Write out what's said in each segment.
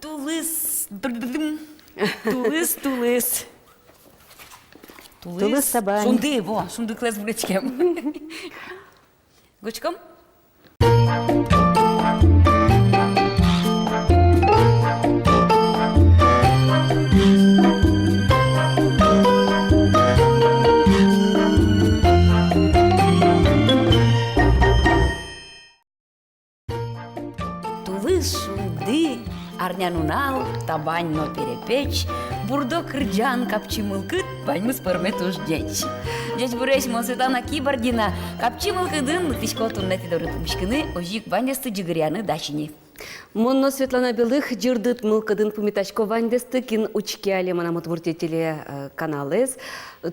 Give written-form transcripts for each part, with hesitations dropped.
Тулыс. Тулыс, тулыс. Тулыс сабан. Шунды, во, шунды класс буречкем. Гучком? Тулыс шунды, арнянунал, табаньно перепечь, бурдо кырджан капчимылкыт, баньмыз пырмет уж дечь. Дечь буреш монсетана кибардина, капчимылкыдын лыктичко туннети дорытымшкыны, ожик баньдесты жигыряны дачини. Монно Светлана Белых жырдыт мылкыдын пумитачко вандесты кин учки алемана мотвуртетеле каналез.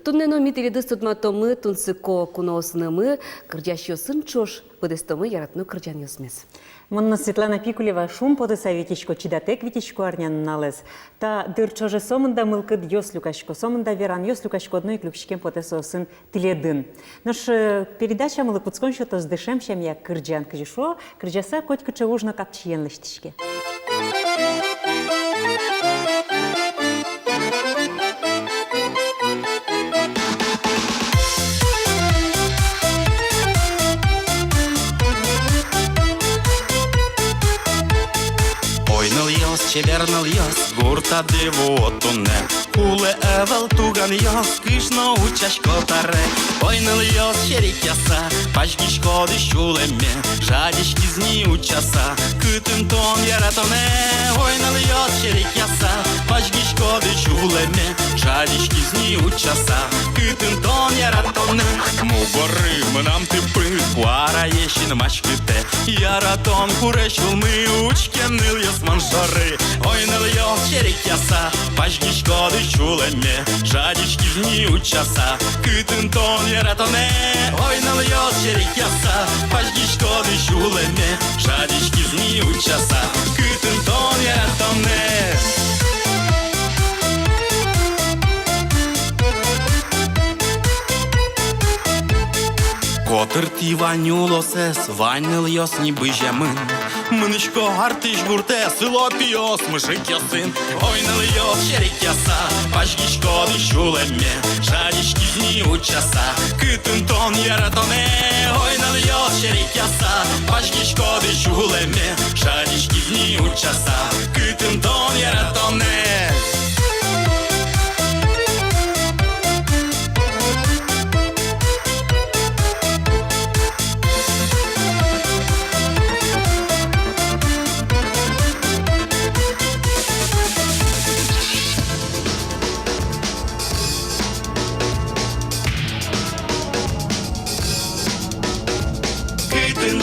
Туннено мителеды студматомы, тунсыко куноосынымы, кырджащосын чош, пыдыстомы яратну кырджан ёсмес. Монно Светлана Пикулева шум подыса витичко, чидатек витичко арнян налез. Та дырчоже сомында мылкыд ёс люкашко, сомында веран ёс люкашко одной клюкшикем потесосын тиледын. Наш передача мылык пуцкон счёто с дышемщем я кырджан кыжишо, кырджаса коть кычевужно капчиен лыштичке. Чевернал йос, гурта диву отуне. Куле евел туган йос, кишно учашко таре. Ойнал йос, шерик яса, пашки шкоди шулеме. Жадишки зни учаса, кытын тон яратоне. Ойнал йос, шерик яса, пашки шкоди шулеме. Жадишки зни учаса, кытын тон яратоне. Мугоры, нам ты пыт, пуара ещин машкыте. Яратон курешул мы учкем ныл йос маншоры. Ойнал йос, шерик яса, пашки шкоди шулеме. Жадишки зни учаса, кытын тон яратоне. Ойнал йос, шерик яса, пашки шкоди шулеме. Жадишки зни учаса, кытын тон яратоне. Котыр ти ванюлосес, ванил йос ніби жемин. Миничко гартиш гурте, село піос, мишик ясин. Ойнил йос, шерик яса, пашки шкоди шулеме. Жадішки зні у часа, китин тон яратоне. Ойнил йос, шерик яса, пашки шкоди шулеме. Жадішки зні у часа, китин тон яратоне. Кытын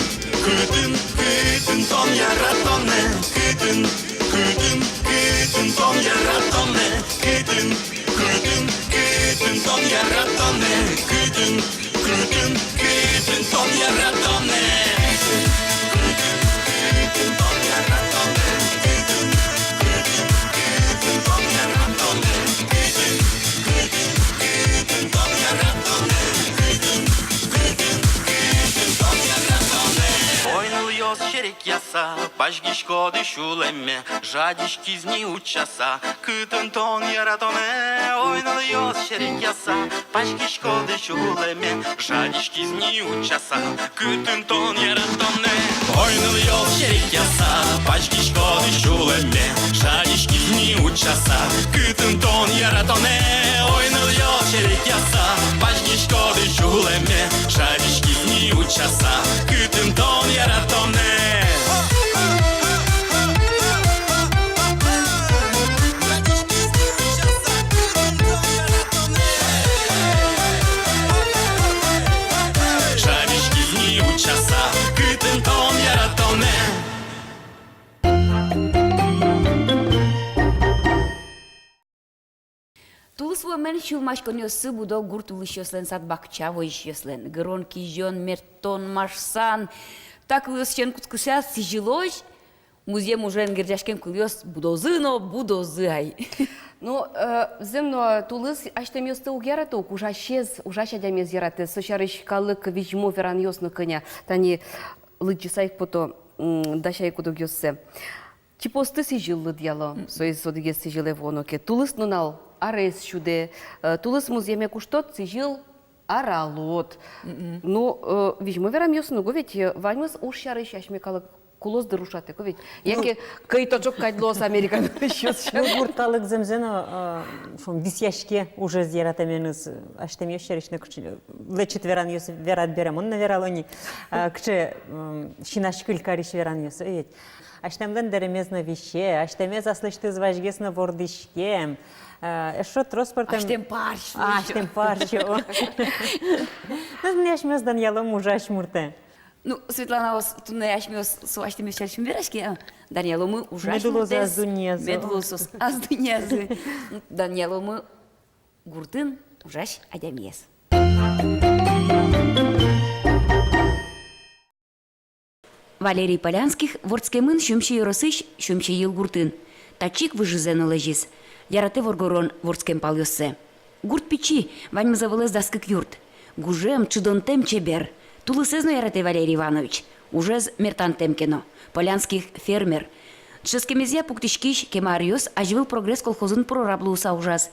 тон яратоне. Кытын тон яратоне. Кытын тон яратоне. Кытын тон яратоне. Şerik yasa, pashki shkodi shuleme. Жадишки зни у часа, кытын тон яратоне. Ойнал йос, шерик яса, пашки шкоди шулеме. Жадишки зни у часа, кытын тон яратоне. Ойнал йос, шерик яса, пашки шкоди шулеме. Жадишки зни у часа, кытын тон яратоне. Ойнал йос, шерик яса, пашки шкоди шулеме. Жадишки зни у часа, кытын тон яратоне. Тулыс вомен шулмашкон ёсы будо гуртулыш ёслен сад бакчаво иш ёслен. Гронки жон мертон машсан. Так ёсчен куткуся сижилож. Музеем уже энгердяшкен кулёс будозыно будозыай. Ну, земно тулыс аштем ёсты угераты, ужашез, ужашадямез яраты. Сошарыш калык вижмо веран ёсны кыня. Тани лычысайк пото дашай кудуг ёссы. Чипосты сижилы дьяло, союз содыге сижилы воноке. Тулыс нунал арес шуде, тулыс муземе куштот сижил аралот. Ну, вижу, верам ясно, ведь ваймас уж шары шашмекалы кулос дырушаты, ведь яке кайточок кайдлос Американ счет. Бурталык земзено, шум висяшке уже зератаменыз, аштем ящеричный кучи, лечит веран юс верат берем, он навералони, кче шинашкиль кариш веран юс, ведь. Аштемден деремезно вище, аштемез аслышты зважгесно вордышке, что транспортом... Аштем парш. Аштем парчу. Ну, мне ашмез Даньяло мужа ашмурте. Ну, Светлана, вас тут не ашмез, с аштем ищальшим верашки, Даньяло мы уже Медулоза аздуньязы. Медулоза аздуньязы. Даньяло мы гуртын ужаш адямез. Валерий Полянских ворцкемын шумши yorosыш шумши ел гуртын. Тачик выжизен лежис. Ярате воргорон ворцкем палёссе. Гурт пичи, ваньмы завылез даскык юрт. Гужем чудонтем чебер. Тулысезно ярате Валерий Иванович. Ужез мертантем кено. Полянских фермер. Ческемезия пуктишкиш кемариос аживил прогресс колхозын прораблуса ужас.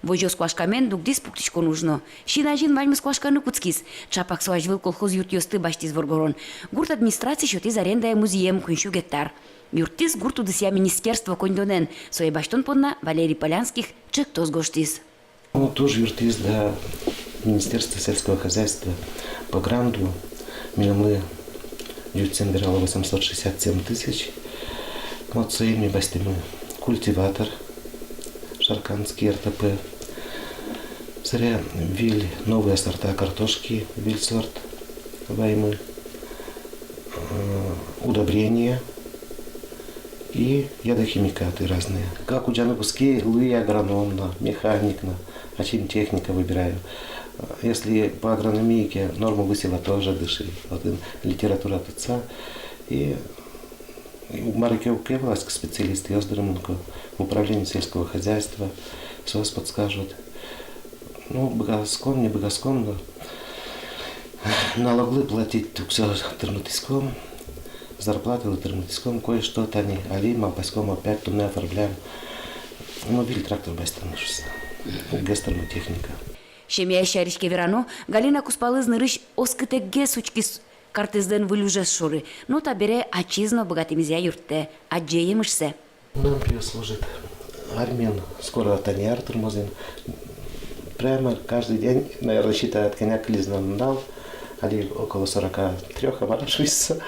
Вожо сквашкамен дугдис пуктишко нужно. Шинажин ваньмы сквашканы куцкис. Чапак аживил колхоз юрт ёсты баштиз воргорон. Гурт администрации шотиз аренда музеем куншу гектар. Юртис гурту дыся министерство кондонен. Своей баштон подна Валерий Полянских чек тоз гоштиз. Ну, тоже юртис для Министерства сельского хозяйства по гранту. Мы юртин бирало 867 тысяч. Вот своими бастями культиватор, шарканский РТП. Зря ввели новые сорта картошки, вильсорт, ваймы, удобрения и ядохимикаты разные. Как у Джанукуски, Луи агрономна, механикна, а чем техника выбираю. Если по агрономике норму высела тоже дыши. Вот литература отца. И у Марики Укевласка специалисты, я в управлении сельского хозяйства, все вас подскажут. Ну, богоскон, не богоскон, но налоги платить все термотиском, зарплаты термотиском, кое-что-то они, али, мампаском опять туда оформляем. Ну, били трактор байстанушся, гестермотехника. Шемия шаришке верано, Галина Куспалыз нырыш оскытекге сучкис картезден вылюжес шуры. Ну, табере ачизно богатымизя юртте, аджеемышсе. Нам пьё служит армян, скоро Таняр тормозин. Прямо каждый день, наверное, считает коняк лизном дал, али около 43, оборашивается.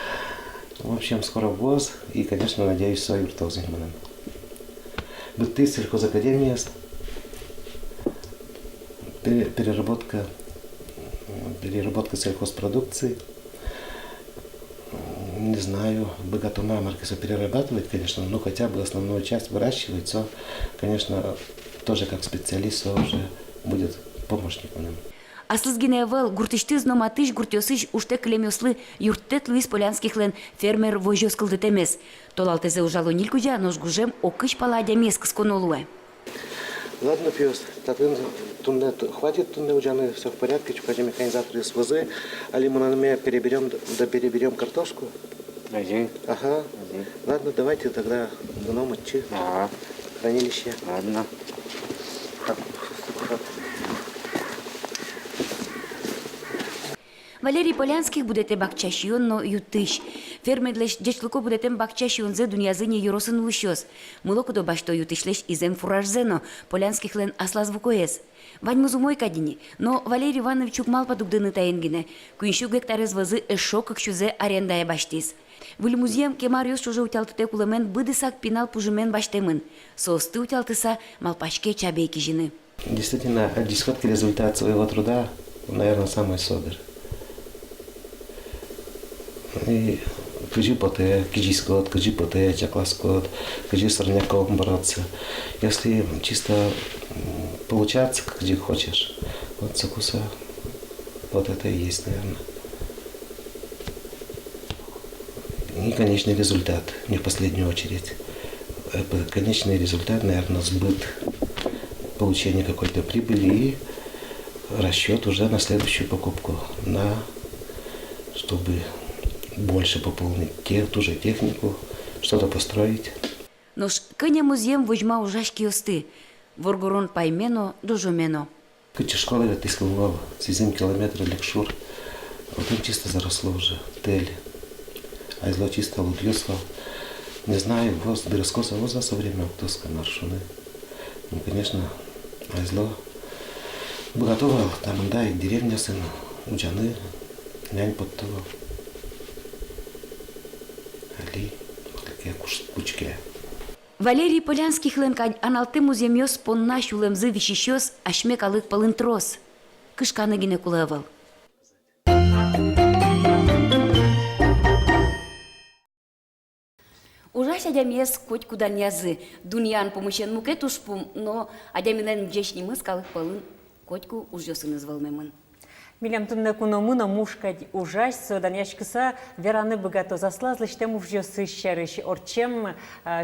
В общем, скоро ввоз и, конечно, надеюсь, свою юртозин. Быты сельхозакадемия, переработка сельхозпродукции. Не знаю, богатума маркиса перерабатывать, конечно, но хотя бы основную часть выращивать, все, конечно, тоже как специалист уже будет помощником нам. Аслызгиневел гуртыштыз номатыш гуртёсыш уште клемёслы юрттет Луис Полянских лен фермер вожёс кылдытемес. Толалтезе ужало нилькудя, нож гужем окыш паладя мескс конолуэ. Ладно, пес, хватит тунне уджаны, все в порядке, чукаде механизаторы с ВЗ, али мы на меня переберем картошку? Один. Ага. Один. Ладно, давайте тогда гном отчи. Ага. Хранилище. Ладно. Валерий Полянских будете бакчашионно ютыш. Фермедлеш дечлыко будетем бакчашионзе дунязыне юросын лущос. Мылоку до башто ютышлеш изем фуражзено, Полянских лен аслазвукоес. Вань музумой кадини, но Валерий Иванович мал подугдыны таенгине. Куиншу гектарез вазы эшо кыкшузе арендая баштис. Выл музеем кемариос чуже утялтыте кулемен быдысак пинал пужемен баштемын. Соосты утялтыса малпашке чабейки жины. Действительно, дисходки результат своего труда, наверное, самый содер. И кыжи поте, кыжи скот, кыжи поте, чакла скот, кыжи сорняком бороться. Если чисто получаться, где хочешь, вот закуса, вот это и есть, наверное. И конечный результат, не в последнюю очередь. Конечный результат, наверное, сбыт, получение какой-то прибыли и расчет уже на следующую покупку, чтобы больше пополнить ту же технику, что-то построить. Нош кыня музеем вожма ужашки осты. Воргорон паймено, дожомено. Кыча школа я тискал 7 километров лекшур. Вот там чисто заросло уже, тель. А зло чисто лутьёсло. Не знаю, воз дырскоса воза со время оптоска наршуны. Ну, конечно, а зло готовил там, да, и деревня сын, учаны, нянь подтовал. Али, какие кучки. Валерий Полянский хленкань аналты муземёс понна шулемзы вещищёс ашмек алык палынтрос. Кышканы гине кулевал. Ужас адямес коть кудан язы. Дуньян помощен мукет ушпум, но адяминен джешни мыс калык палын котьку ужёсын извалмемын. Милям тунна куномына мушкать ужас, содан яшкыса вераны богато заслазлы, что мужьёсы щарыш, орчем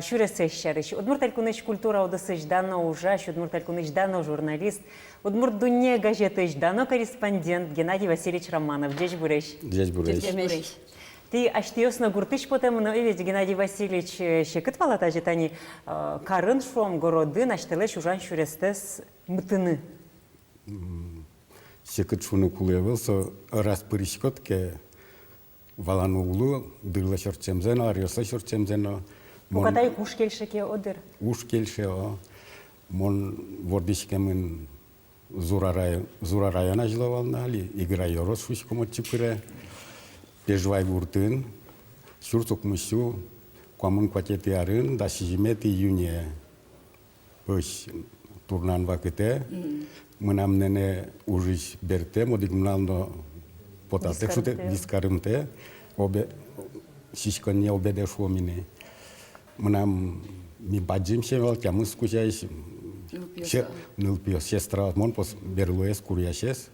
щуресе щарыш. Удмурталь куныч культура удысыч дано ужас, удмурталь куныч дано журналист, удмурт дуне газеты дано корреспондент Геннадий Васильевич Романов. Дечь бурещ. Дядь Бурей. Ты аштиёсно гуртыч потом, но ведь Геннадий Васильевич щекыт палата жетани карын шом городы наштелеш ужан щурестес мтыны. Секет шуны кулевел, со раз пыришкотке валан углу, дырла шорчемзен, арьоса шорчемзен. Покатай уж кельшеке одыр. Уж кельше, мон вордишкемен зурараяна жиловал нали, игра йорос шушкомот чипыре, пежвай гуртын, шурцок мышу, куамын кватети арын, да шижимет июне, пыш турнан вакыте, мынам нене ужиш берте, модик мнално потате, шуте вискарымте, обе шишконе обеде шуомине. Мынам ми баджим шевал, тямы скучаиш, нылпиос, сестра, мон пос берлуес куряшес.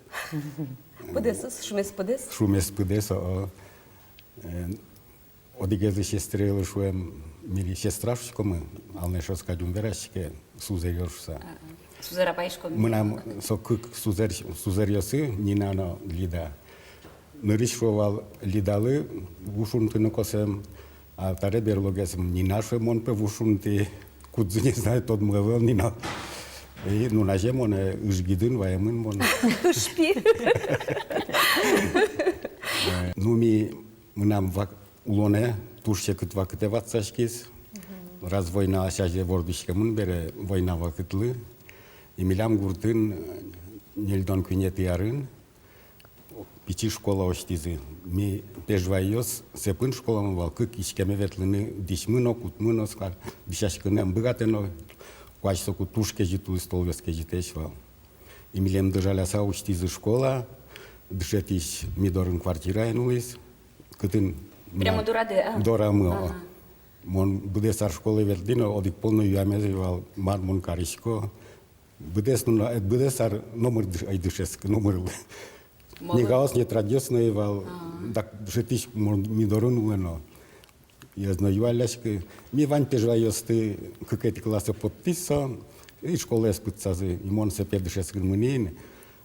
Подесос, шумес подес. Шумес пыдес, одигезы сестрелы шуем, мили сестрашкомы, алнешос кадюм верашке, сузерёшса. Сузера паишко. Мынам сокык сузерьосы, нинано лида. Ныришвал лидалы, вушунтыны косем, а таре берлогесем нинашве монпе вушунты, кудзы не знаю, тот мгавел нина. И ну наже моне ышгидын ваемын мон. Шпи. Ну ми мынам улоне турше кыт вакыте ватсашкис. Раз война ашаже вордышкемын бере война вакытлы. И милям гуртын нельдон күнети арын. Пичи школа оштизы. Ми пежвайос сепын школамын вал кык ишкеме ветлыны дишмыно, кутмыно, скар дишашкынем быгатено, куачсоку тушке житу столвеске житеш вал. И милем дыжаляса оштизы школа, дышетиш мидорын квартира енулис, кытын Прямо дурады, а? дорамы. Мон быдесар школы вердино, одик полно юамезы вал мармон каришко. Быдесар номер айдышеск, номер. Не гаос, не традиционный вал, так житиш мидорын улено. Я знаю, аляшки, ми вань пежвайосты, как эти классы подписал, и школа эспыцазы, и мон се педышеск мынин,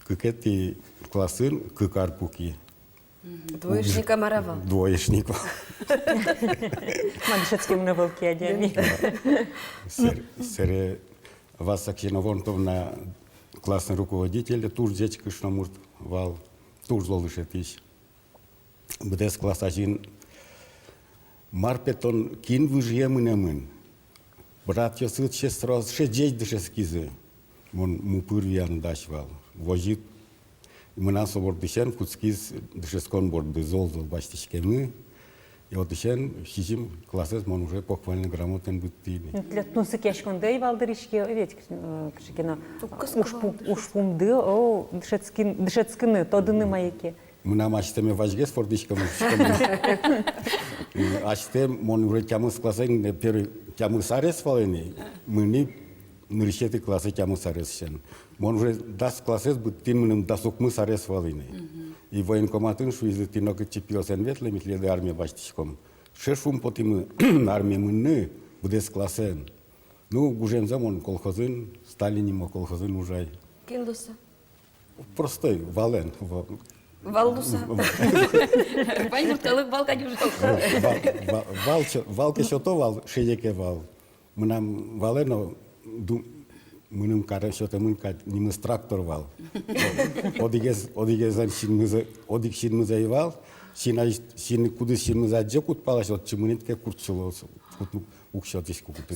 как эти классы, как арпуки. Двоечника маравал. Двоечник. Мадышецким на волке одени. Сере вас Аксиновонтовна, классный руководитель, туж дечка шнамурт вал, туж золышетиш. Бдес класс один. Марпетон кин выжьемынемын. Брат ёсыт шестрос, шедеть дышескизы. Мон мупырвян дашвал. Возит. Мына собордышен куцкиз дышескон борды зол баштишкемы. И вот еще шизим класses мон уже похвально грамотен быттили. Ну сыкешкондей валдырышке, ведь кшикино ушпумды, о дышецкины, тодыны маяки. Мына мачтеме важгес фордишкам. Ачтем мон уже тямы с классен первый тямы сарес валени. Мыни нырщеты классы тямы сарес шен. Мон уже дас класses быттин мыным дасукмы сарес валени. И военкоматын шуизы тинок чипиосен ветле митледы армия баштишком. Шешум потимы армия мынны будес классен. Ну, гужем замон колхозын, Сталинимо колхозын ужай. Киндуса. Простой, вален. Валдуса. Пань гурталык балка дюжал. Вал кешото вал, шееке вал. Мынам валено мыным кара что-то мынка немыс трактор вал. Одигезан одик шинмыза ивал, шин куды шинмыза джекут палаш от чимынитке курчуло укшотиш кукуты.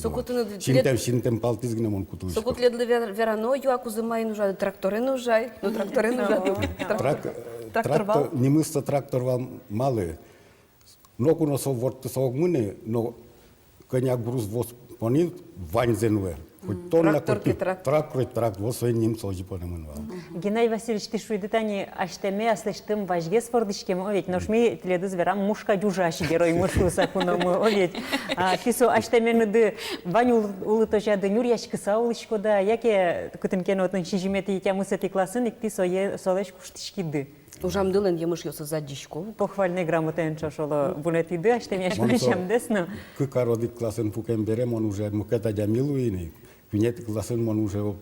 Шинтем палтизгне мон кутулиш. Сокут ледлы верано, юаку зимай нужай, трактори нужай, ну трактори нужай. Трактор вал? Немыста трактор вал малы. Но куно со ворты сог мыны, но коняк груз воз понил ванзенве. Трактор воз свой немцы ожи понемын вал. Геннадий Васильевич, ты шуйдытани аштеме аслыштым важгес фордышкем, овет, ношми теледыз верам мушка дюжаши герой мушуса куномы, овет. Писо аштеменыды вань улытожады нюр яшкыса улышко да, яке күтінкен отын шижимети тямысы пекласын, ик писо е солеш куштышкиды. Ужамдылын емыш йосы задишко. Похвальный грамотен чошоло бунетиды, аштеме яшкышам десно. Кыкар одик класын пукем берем, он уже мукета дямилуини. Кюнет класын он уже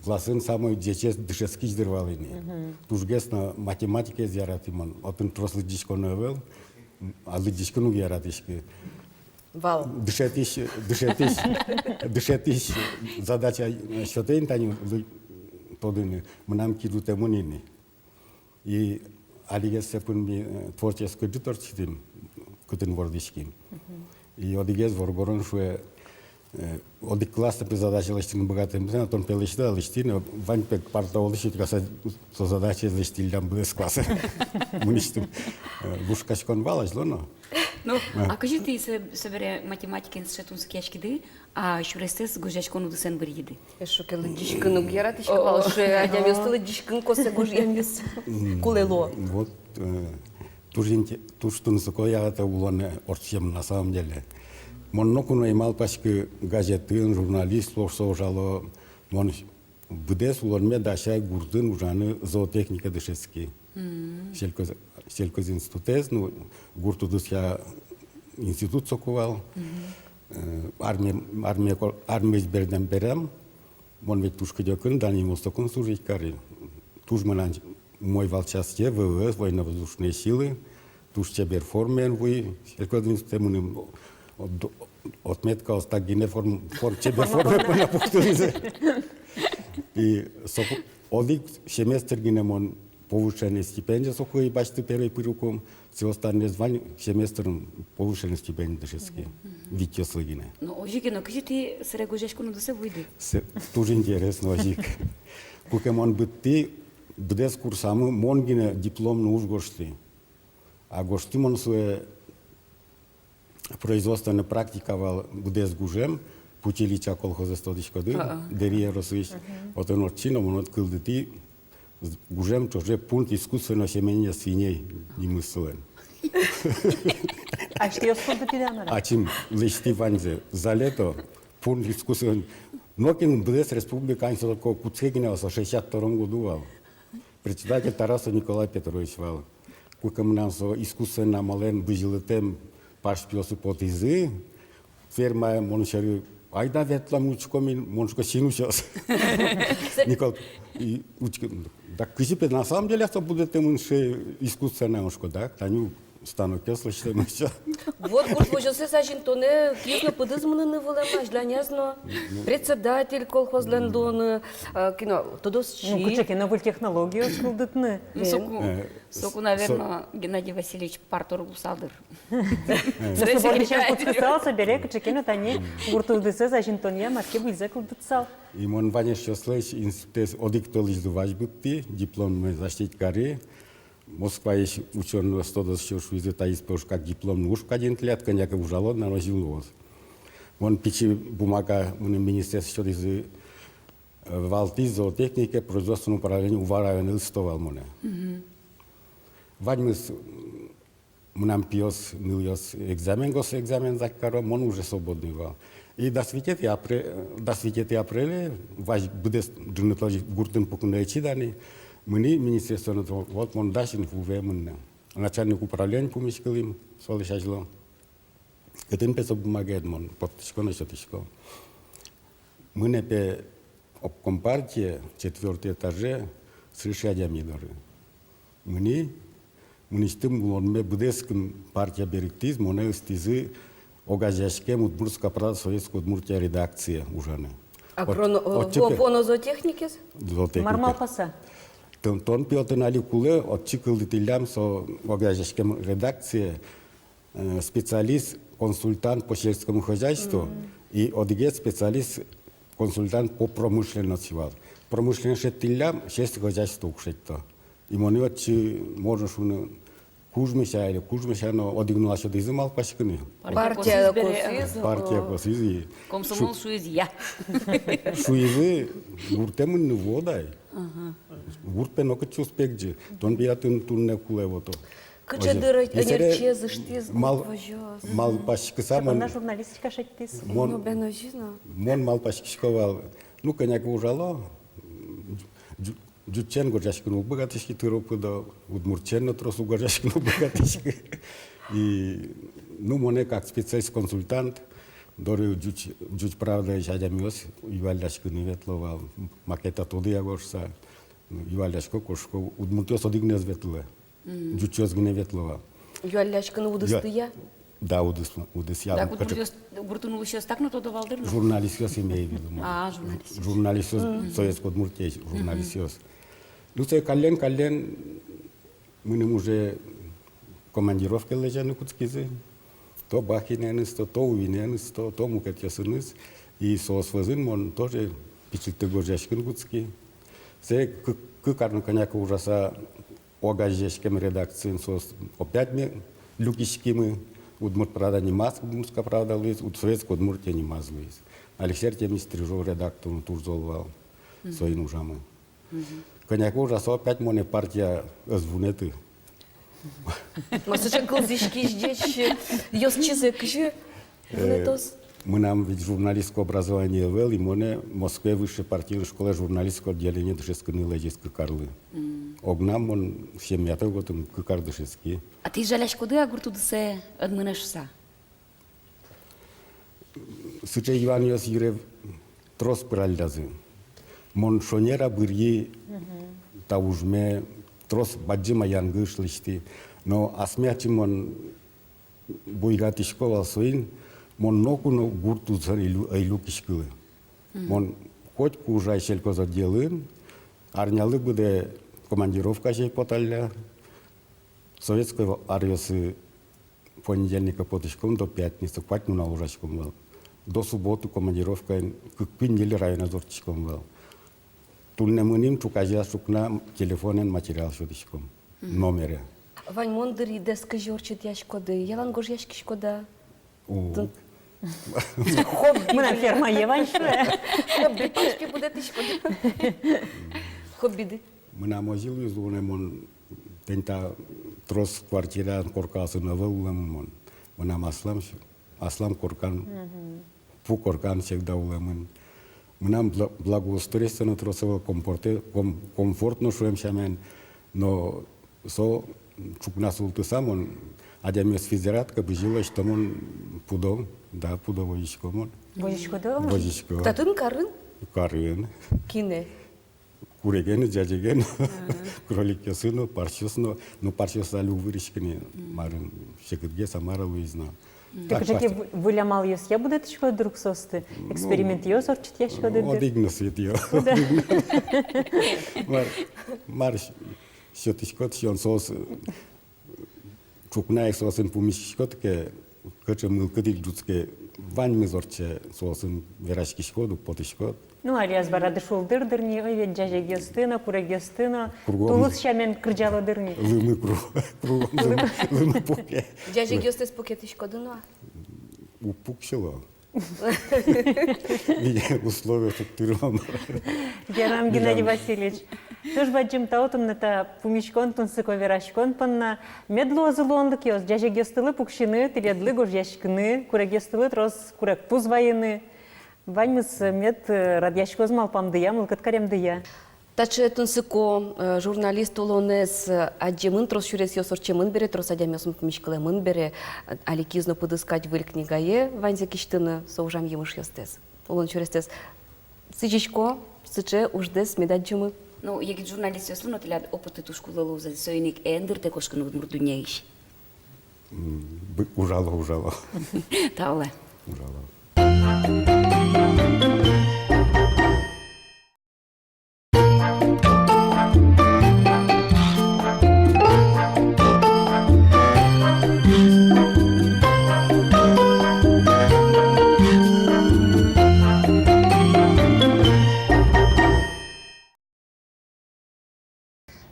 класын самый дечес дышески ждырвалини. Тужгесно математике зяратимон. Отын трослы дишко новел, алы дишко ну яратишки. Вал. Дышетиш задача счетен тани тодыны. Мнам киду темунини. И алигес сепын ми творческий дитор читим кутын вордишким. И одигес воргорон шуе одик класса при задаче листин богатым, на том пелешта листин, вань пек парта олышит каса со задачей листилям без класса. Мунистым бушкачкон валаш, лоно. Ну, а кажи ти събере математикин с шетун скячкиды, а шурестес гожачкону да сен бриди. Ешо келы дишкын яратишко вал, ше адям йостылы дишкын косе гож ямис кулело. Вот туштун сокоягата улоне орчем на самом деле. Моннокуно имал пашки газетын, журналист, лошсо мон бдес улонме дашай гурдын ужаны зоотехника дышецки. Селькоз институтез, ну гурту дышя институт сокувал. Армия берден берем, мон ведь тушка дёкын, дани мостокон служить кари. Тужманан мой волчасте, ВВС, военно-воздушные силы, тушче берформен вы, селькоз институтем отметка остагине форм чебе форме по напуктуризе. И одик семестр гинемон повышенная стипендия, соку и бачты первый пируком, все остальные звания семестром повышенная стипендия дышецкие. Витя Слыгина. Ну, ожиги, но кажи ти сре гожачкону да се выйди. Тоже интересно, ожик. Кукемон бытты, бдес курсамы, монгине диплом на уж гошти. А гошти мон суе производственная практика вал бдес гужем, путилича колхоза стодичкоды, дерия росвищ, от энорчино мон откылдыти, гужем тоже пункт искусственного семенения свиней не мыслен. А что я сколько ты дана? А чем лишти ванзе за лето пункт искусственного. Нокин бдес республиканец такого Куцегина в 62 году вал. Председатель Тараса Николай Петрович вал. Кукам нам со искусственно мален выжилетем паш пиосу потизы, ферма моншери, айда ветла мучкомин, моншко синусос. Никол, и учка, да кисипе на самом деле это будет монше искусственно моншко, да, таню стану кесло что мы все. Вот курс вожился сажин тоне, кисно подызманы не вылемаш, для незно. Председатель колхоз лендон, кино, тодос чи. Ну, кучаки, новую технологию скулдытны. Соку, наверное, Геннадий Васильевич Партор Гусалдыр. Соборничан подписал, собере, кучаки, но тани уртудысы сажин тоне, марке бульзе кулдытсал. И мон ваня счастлив, институт одиктолиш дуваш бутти, диплом защитить каре. Москва есть ученый, что до сих пор визит, а есть как диплом, уж в 1 лет, коньяк уже жалоб наложил его. Вон печи бумага, у министерства из Валти, зоотехники, производственного управления, уворованы листовал мне. Вань мы нам пьес, ныльёс экзамен, госэкзамен закаром, он уже свободный был. И до свитет апреля, ваш будет джунетложить гуртын пукунные чидани. Мыни министерство вот мон дашин фуве мынна. Начальник управления помещикалим, солишажило. Кытын песо бумагет мон, подтишко на счетишко. Мы не пе об компартии 4-й этаже с решением доры. Мы стим лонме будеским партия беректиз, моне устизы огажешкем Удмуртска правда советская Удмуртия редакция ужаны. А воно зоотехнікіз? Мармал паса. Тон пиотенали куле от чикл тилям со огажешкем редакция специалист, консультант по сельскому хозяйству и одиге специалист, консультант по промышленности. Промышленность тилям шесть хозяйств укшетто. И моне от можешь кужмиша или кужмиша, но одигнула что дизимал пашкины. Партія Косіз. Партия косизи. Комсомол Шуизия. Шуизы гуртемын не водай. Гуртпен окет чуспекджи. Тон биятын тунне куле вото. Кычыдыр энерчезы штиз Мал пашкы самон. Вона журналістика шеттіс. Ну, бен ожина. Мон мал пашкишковал. Ну, коняк ужало. Джучен горжашкин убогатышки тыропы да удмурчен трос угоржашкин убогатышки. И, ну, моне как специалист-консультант, дори джуч правда и жадямиос, иваляшкин ветлова, макета тоды ягорса, иваляшко кошко, удмуртиос одигнез ветлова, джучос гне ветлова. Юалляшканы удыстыя? Да, удыс я. Так, буртунули сейчас так, но то давалдыр. Журналистиос имею в виду. А, журналист. Журналистиос, советской Удмуртии, журналистиос. Ну, це кален, мы не уже командировки лежали куцкизы, то бахиненыс, то увиненыс, то мукетьясыныс, и соосвазын мон тоже пичилты горжашкин куцки. Це кыкарны коняка ужаса огажешкем редакциян соос опять мы люкишки мы Удмурт правда не маз, Удмуртска правда луис, Советская Удмуртия не маз луис. Алексей Темис Стрижов редактору турзолвал своим ужамы. Коняка ужаса опять моне партия звунеты. Масыча кылзишки ждеч, ёс чизыкжи. Мы нам ведь журналистское образование вел, и моне Москве высшей партийной школы журналистского отделения дышесканы лежиски Карлы. Огнам он 7-й год кыкар дышески. А ты жаляш куды агуртуды се адмынашса? Сыча Иван Йос Юрев трос пыральдазы. Мон шонера бырьи таужме трос баджима янгышлышты. Но асмячим он буйгатишковал своин, мон нокуно гуртузар айлукишкылы. Мон хоть кужай сельхозотделын, арнялы буде командировка жей поталля. Советской армии понедельника потышком до пятницы, хватит на ужачком был. До субботы командировка к пиндели района зорчиком был. Тульне мыним чуказя шукна телефонен материал шутичком. Номере. Вань мондыр идес кыжорчит яшкоды, ялан гож яшкишкода. Ми на ферма є ваншує. Хобби пашки буде тишкода. Хоббиды. Мы на мозилу зоне мон тента трос квартира коркасы на вылымон. Мы нам аслам коркан, пу коркан всегда улымын. Мы нам благоустройственно тросово комфортно шуем шамен, но со чукна султы сам он, адямес физератка бежила, что он пудов, да, пудово ишкомон. Божечко дома? Божечко. Татын карын? Карын. Кине. Куреген, дядеген, кролик ясыно, парчосно, но парчос алю выречкани, марын шекетге самара луизна. Так же ки вилямал йос, я буде тишко друг сости. Експеримент йос орчит яшко дедир. Одигна свет йо. Мар щотишкот щон сос чукнаек сосын пумишкотке кычы мылкыдил джуцке вань мизорче сосын верашкишкоду потишкот. Ну, алияс барады шулдыр дырни, овет жажек йостына, курек йостына, Кругом. тулыс шамен кыржалы дырни. Лымы кругом, лымы пуке. Дяжек ёстес пукетишкодына. Упукшило. Меня условия фактуром. Герам Геннадий Васильевич. Туж баджим таутун это пумишкон тунсыко верашкон панна медло азылонлык йос, жажек йостылы пукшины, тиледлы гож яшкыны, курек йостылы трос курек пузвайыны. Ваньмыз мед радяшкоз малпамдыя, мылкыткаремдыя. Таче тунсыко журналист улонес аджемын трос шурес йосорчемын бере, трос адямёсым пумишкылемын бере, аликизно подыскать выль книгае, ваньзе киштыны соужам емыш йостес. Улон шурестес сычичко, сыче уждес медаджымы. Ну, егит журналист яслы, но тля опыты тушку лалу за сойник эндер, те кошкану удмурту неиш. ужало. Тауле. Ужало.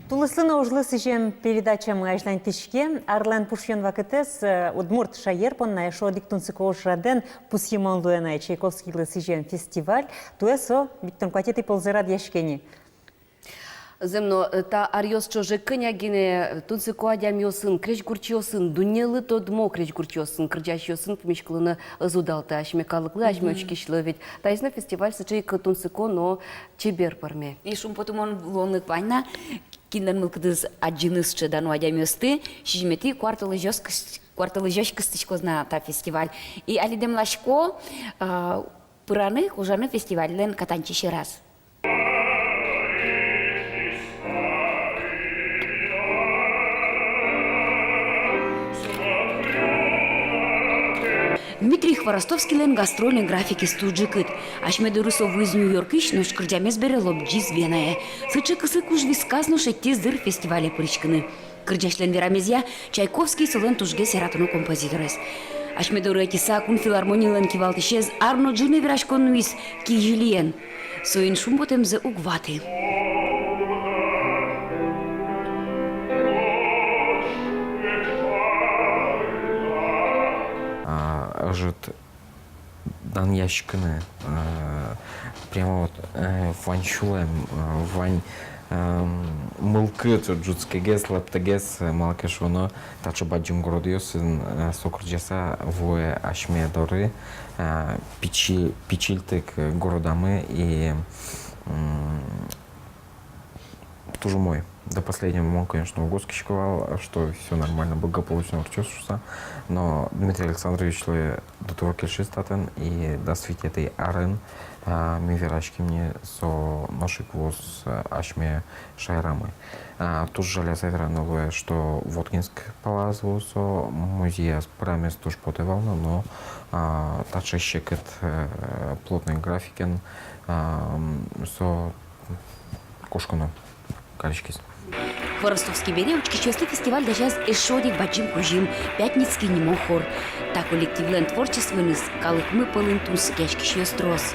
Тулыслын ожлы сижем передачамы ажлан тишке, Арлан Пушьен вакытес, Удмурт Шаерпон, на эшо диктунсыко ожраден, Пусьемон Луэна, Чайковский сижем фестиваль, туэсо, биктон кватеты ползерад яшкени. Земно, та арьос чоже кынягине, тунсыко адямьосын, креш гурчиосын, дунелы тодмо креш гурчиосын, кырджащиосын помешкалыны ызудалты, ашмекалыклы, ашмеочкишлы, ведь тайзна фестиваль сычай тунсыко, но чебер парме. И шум потумон лонлык вайна, кинден мылкыдыз аджиныз чедану адямёсты, шижмети кварталы жёшкыстычко зна та фестиваль. И алидем лашко пыраны хужаны фестивальден катанчиши раз. Дмитрий Хворостовский лен гастрольный графики студжикыт. Ашмеды русов из Нью-Йоркыш, но шкырдямес берелоб джиз веная. Сычы кысы куж висказ, но шетти зыр фестивале причканы. Кырджашлен верамезья Чайковский солен тужге сератуну композиторес. Ашмеды руэтиса кун филармоний лен кивалтышез Арно джуны верашкон нуис кижилиен. Соин шумботем зе угваты. Жит дан ящиканы прямо вот ванчулем вань мылкы джутскегес лаптегес малкешоно тачо баджим городиосын сокрджаса вое ашмедоры пичильтык городамы и тоже мой. До последнего он, конечно, угодски шковал, что все нормально, благополучно чувствовался. Но Дмитрий Александрович до того кельши статен и до свете арен ми верачки мне со нашей квоз ашме шайрамы. Тут жаля завернула, что Воткинск палазу со музея с прамес тоже потевално, но тачащик плотный графикен со кошкану каличкис. Хворостовский беревочки честный фестиваль даже эшодик баджим кужим, пятницкий немо хор. Так коллективлен творчественный калыкмы полын тунс кешки шестрос.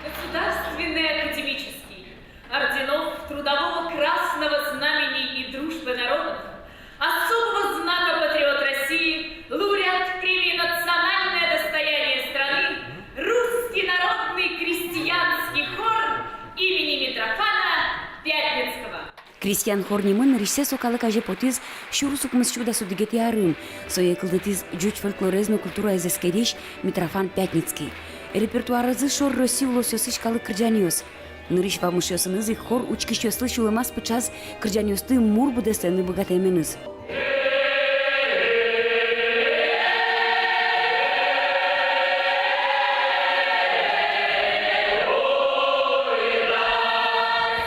Государственный академический, орденов Трудового Красного Знамени и Дружбы народов, особого знака Патриот России, лауреат премии «Национальное достояние страны», Русский народный крестьянский хор имени Митрофана Пятницкого. Крестьян хорнимын ришсе сокалы каже потиз шурусук мысчуда судигет ярым. Сое кылдытиз жуч фольклорезно культура эзескериш Митрофан Пятницкий. Репертуарызы шор Россию лосёсыш калы кырджаниос. Ныриш вамышёсыныз их хор учкишёслы шулымас пычас кырджаниосты мур будеслены богатеменыз.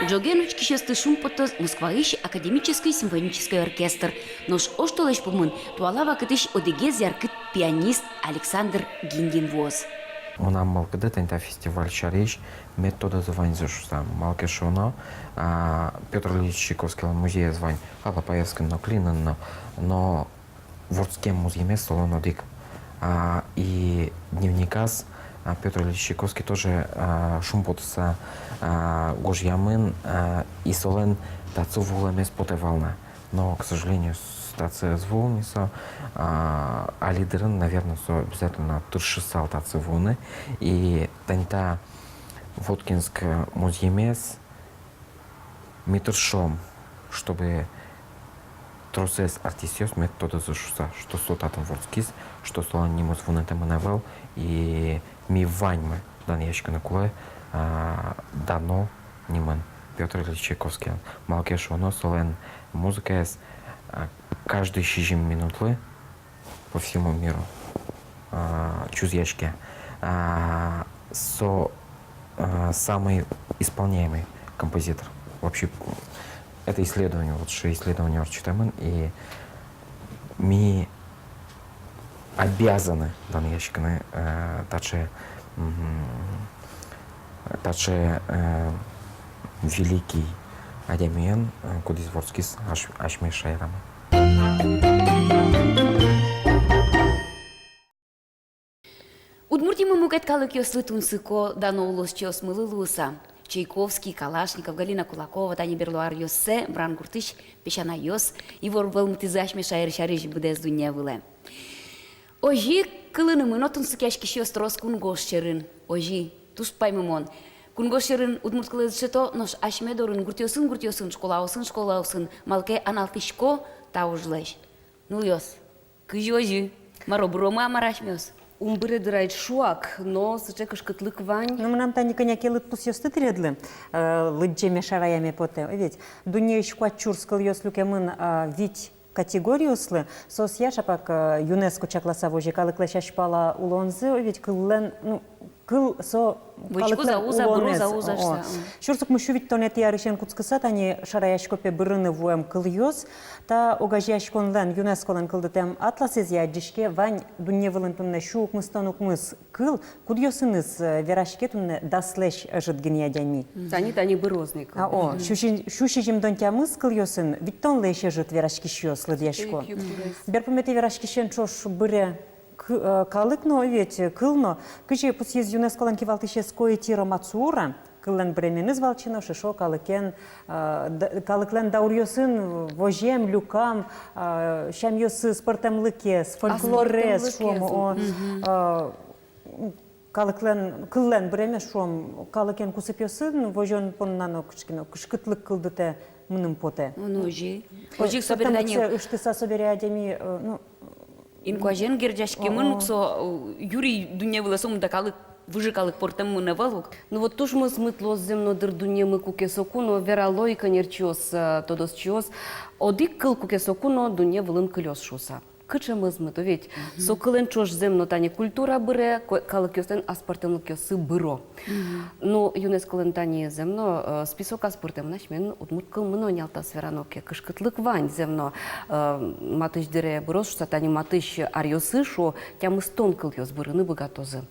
Джоген учкишесты шумпотос Москваиш академический симфонический оркестр. Нож оштолеш помын туалава кытыш одегез яркыт пианист Александр Гиндин-Воз. Она малкада тента фестиваль шариш метода звань зашуса малкешоно Петр Ильич Чайковский музей звань Алапаевский но клинен но вордским музеем солоно дик и дневникас Петр Ильич Чайковский тоже шумпотса гожьямын и солен тацу вулемес потевална. Но, к сожалению, стация зволница, а лидерын, наверное, обязательно туршисал тацу волны. И тента Воткинск музеемес митршом, чтобы тросес артисиос метода зашуса, что слотатом вордскис, что слон нимус вунетем маневал и ми ваньмы дан ящика на куле дано ниман Петр Ильич Чайковский. Малкеш оно солен музыка каждый 6 минуты по всему миру. Чуз ящики. Самый исполняемый композитор. Вообще это исследование, вот 6 исследований Орчитамен и ми обязаны дан ящиканы таче великий адемиен кудизворскис ашме шайрама. Удмуртимы мукет калык ёслы тунсыко дано улус чёс мылы луса. Чайковский, Калашников, Галина Кулакова, Таня Берлуар Йоссе, Бран Гуртыш, Пешана Йос, Ивор Белмтизаш Мешайр Шарыш Будез Дуня выле. Ожи кылыны мыно тунсыкяшки шёс трос кунгошчерын. Ожи туш паймымон. Кунгошчерын удмурт кылызшето нош ашмедорын гуртиосын школаусын, малке аналтышко таужлеш. Ну Йос, кыжи ожи, маро брома марашмёс. Умбыре дырайт шуак, но сыче кышкытлык вань. Ну, нам тани коняки лыт пус ёсты тиредлы, лыджеме шараяме поте. Ведь дуне ишкуа чурскал ёслюке мын вить категорияслы, сос яшапак ЮНЕСКО чакласа вожи калыклашаш пала улонзы, ведь кыллен, ну, кыл со Уза. Шурсук мышу ведь тонет ярышен куцкыса, тани шараяшкопе бырыны вуэм кыл ёс, та огажяшконлен ЮНЕСКОлен кылдытем атлас изяджишке, вань дуне вылын тунне шук мыстанук мыс кыл, куд ёсыныз верашке тунне даслеш жытгин ядями. Тани бырозник. Шушижим донтя мыс кыл ёсын, ведь тон леше жыт верашки шёс лыдяшко. Берпомети верашки шен чош быре калыкно, ведь кылно, кыжи пус ез ЮНЕСКОлен кивалтыше ское тиро мацура, кыллен бремениз валчино, шишо калыклен даурьосын вожем, люкам, шам ёсы спортем лыкес, фольклорез, шом, кыллен бреме шом, калыкен кусып ёсын, вожен поннано кышкытлык кылдыте мыным поте. Ну, ожи. Ожи собердание. Ыштыса собере адеми, ну, Инкуажен герджашки мынуксо юрий дуне выласом да калык выжикалык портем мына валук. Ну вот туж мы смытло земно дыр дуне мы кукесокуно, вералойка нерчос тодос чос, одик кыл кукесокуно дуне вылын кылёс шуса. Кыче мызмыто, ведь со кылен чош земно тани культура быре, калык ёстен аспартемлык ёсы быро. Но ЮНЕСКОлен тани земно список аспартем нашмен удмурт кыл мыно нялтас вераноке, кышкытлык вань земно матыш дире бырос шуса, тани матыш арьосы шо тямыстон кыл ёс бырыны богатозы.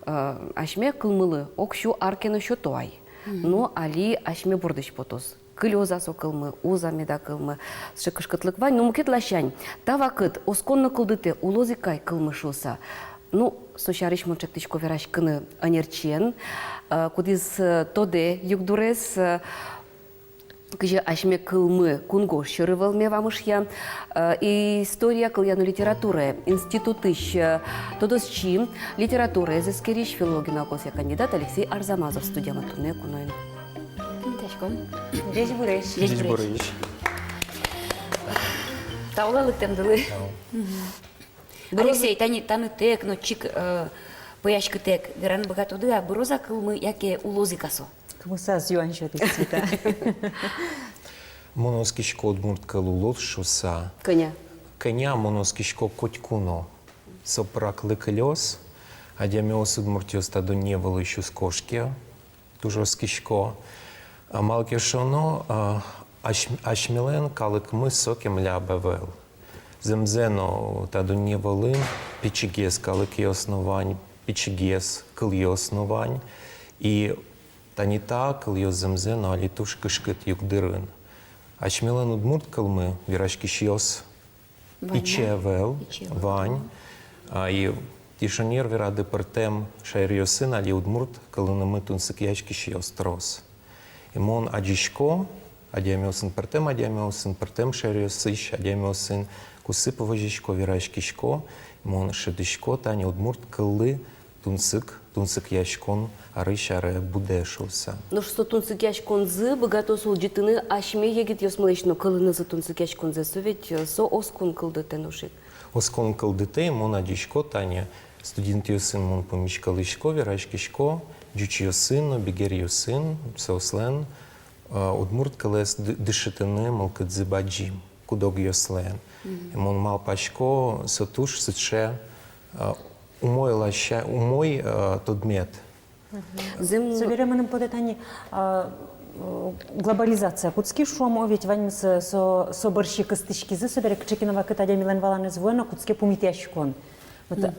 Ашме кылмылы окшу аркено шотуай, но али ашме бурдыш потоз. Кылёза сокылмы, уза меда кылмы, шыкышкытлык вань, но мукет лащань. Та вакыт, осконно кылдыте, улозикай кылмы шуса. Ну, сошариш мочектишко вераш кыны анерчен, кудиз тоде югдурес, кыжы ашме кылмы кунго шырывал ме вамышья, история кыльяну литературы, институтыш, тодосчи, литературы, зескериш филологина окосия кандидат Алексей Арзамазов, студия матуне куноин. Здесь буреш. Таулалык темдылы. Алексей, тани тек, но чик пояшкы тек. Веран богатуды, а бұроза кылмы яке улозикасо. Кымыса зюан шөтік цвета. Моноскишко удмурт кылулот шуса. Коня моноскишко котькуно. Сопрак лыкылёс, адямёс удмуртёс таду не было еще скошки. Тужо скишко. Малкешоно ашмилен калык мы сокем лябевел. Земзено таду не волын, пичигес калык основань, пичигес кыл основань. И танита кыл земзено али туш кышкыт югдырын. Ашмилен удмурт кылмы вирашки шиос ичевел, вань. И тишонер вирады пертем шайриосын али удмурт кылынымы тунсык ячки шиос трос. Имон аджишко, адямиосын пертем шерьосыш, адямиосын кусыповожишко, вирашкишко, имон шедышко, тани удмурт кыллы тунсык яшкон, арышаре будешуса. Ну что тунсык яшкон зы, богато сол житыны, ашме егет ёсмылышно кылыны за тунсык яшкон зы, совет со оскон кылдыте нушик. кылдыте, имон аджишко, тани студент ёсын мон помишкалышко, вирашкишко, Джучиосин, Бигерьосин, Сауслен, удмурт калес дышитыны малкадзибаджим, кудог йослен. Имон мал пачко, сотуш, сыче, умой тодмет. Собеременным подетани глобализация. Куцки шуам овить ваньмс со борщи костышки зы собере кчекинова кытадя милен валанез воено куцки пумитяшкон.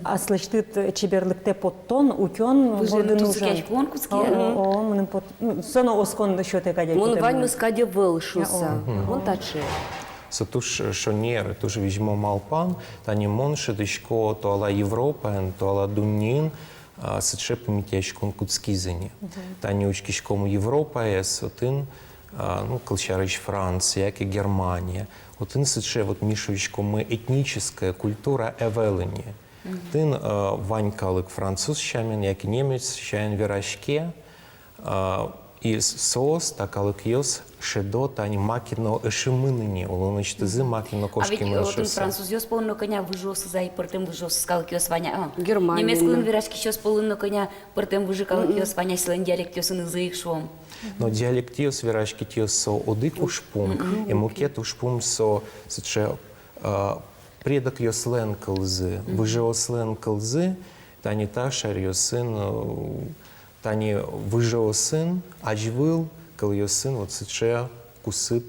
Аслыштыт чеберлыкте поттон, утен, Выжен тусыкяч конкурске. Мунун соно оскон счёте кадя. Мон вань мы скаде вылшуса. Мон тачи. Со туш шонер, туш візьмо малпан, та ні мон шедишко то ала Європен, то ала Дуннін, сече помітячкон куцкізені. Та ні учкішкому Європа єс, один, ну, колчарич Франція, як і Германія. Один сече вот мішуючкому етнічна культура евелені. Тин ванькалик француз щамін, як і німець щамін вірашке, і соос, так алыкйос, шедо, тані макіно ешиминині, улоночтизи макіно А кошки ведь милшоса. один француз йос полно коня выжос за и портем выжос скалкиос ваня. Германия, Немецкий да. вирашки щос полно коня портем выжи калкиос ваня силен диалектиос ин язык швом. Но діалектіос вірашки тіос со одику шпум, і мукету шпум со сече предок йослен калзи, вижеослен калзи, тані ташар йосин, тані вижеосин, аджвил, кал йосин, от сече кусип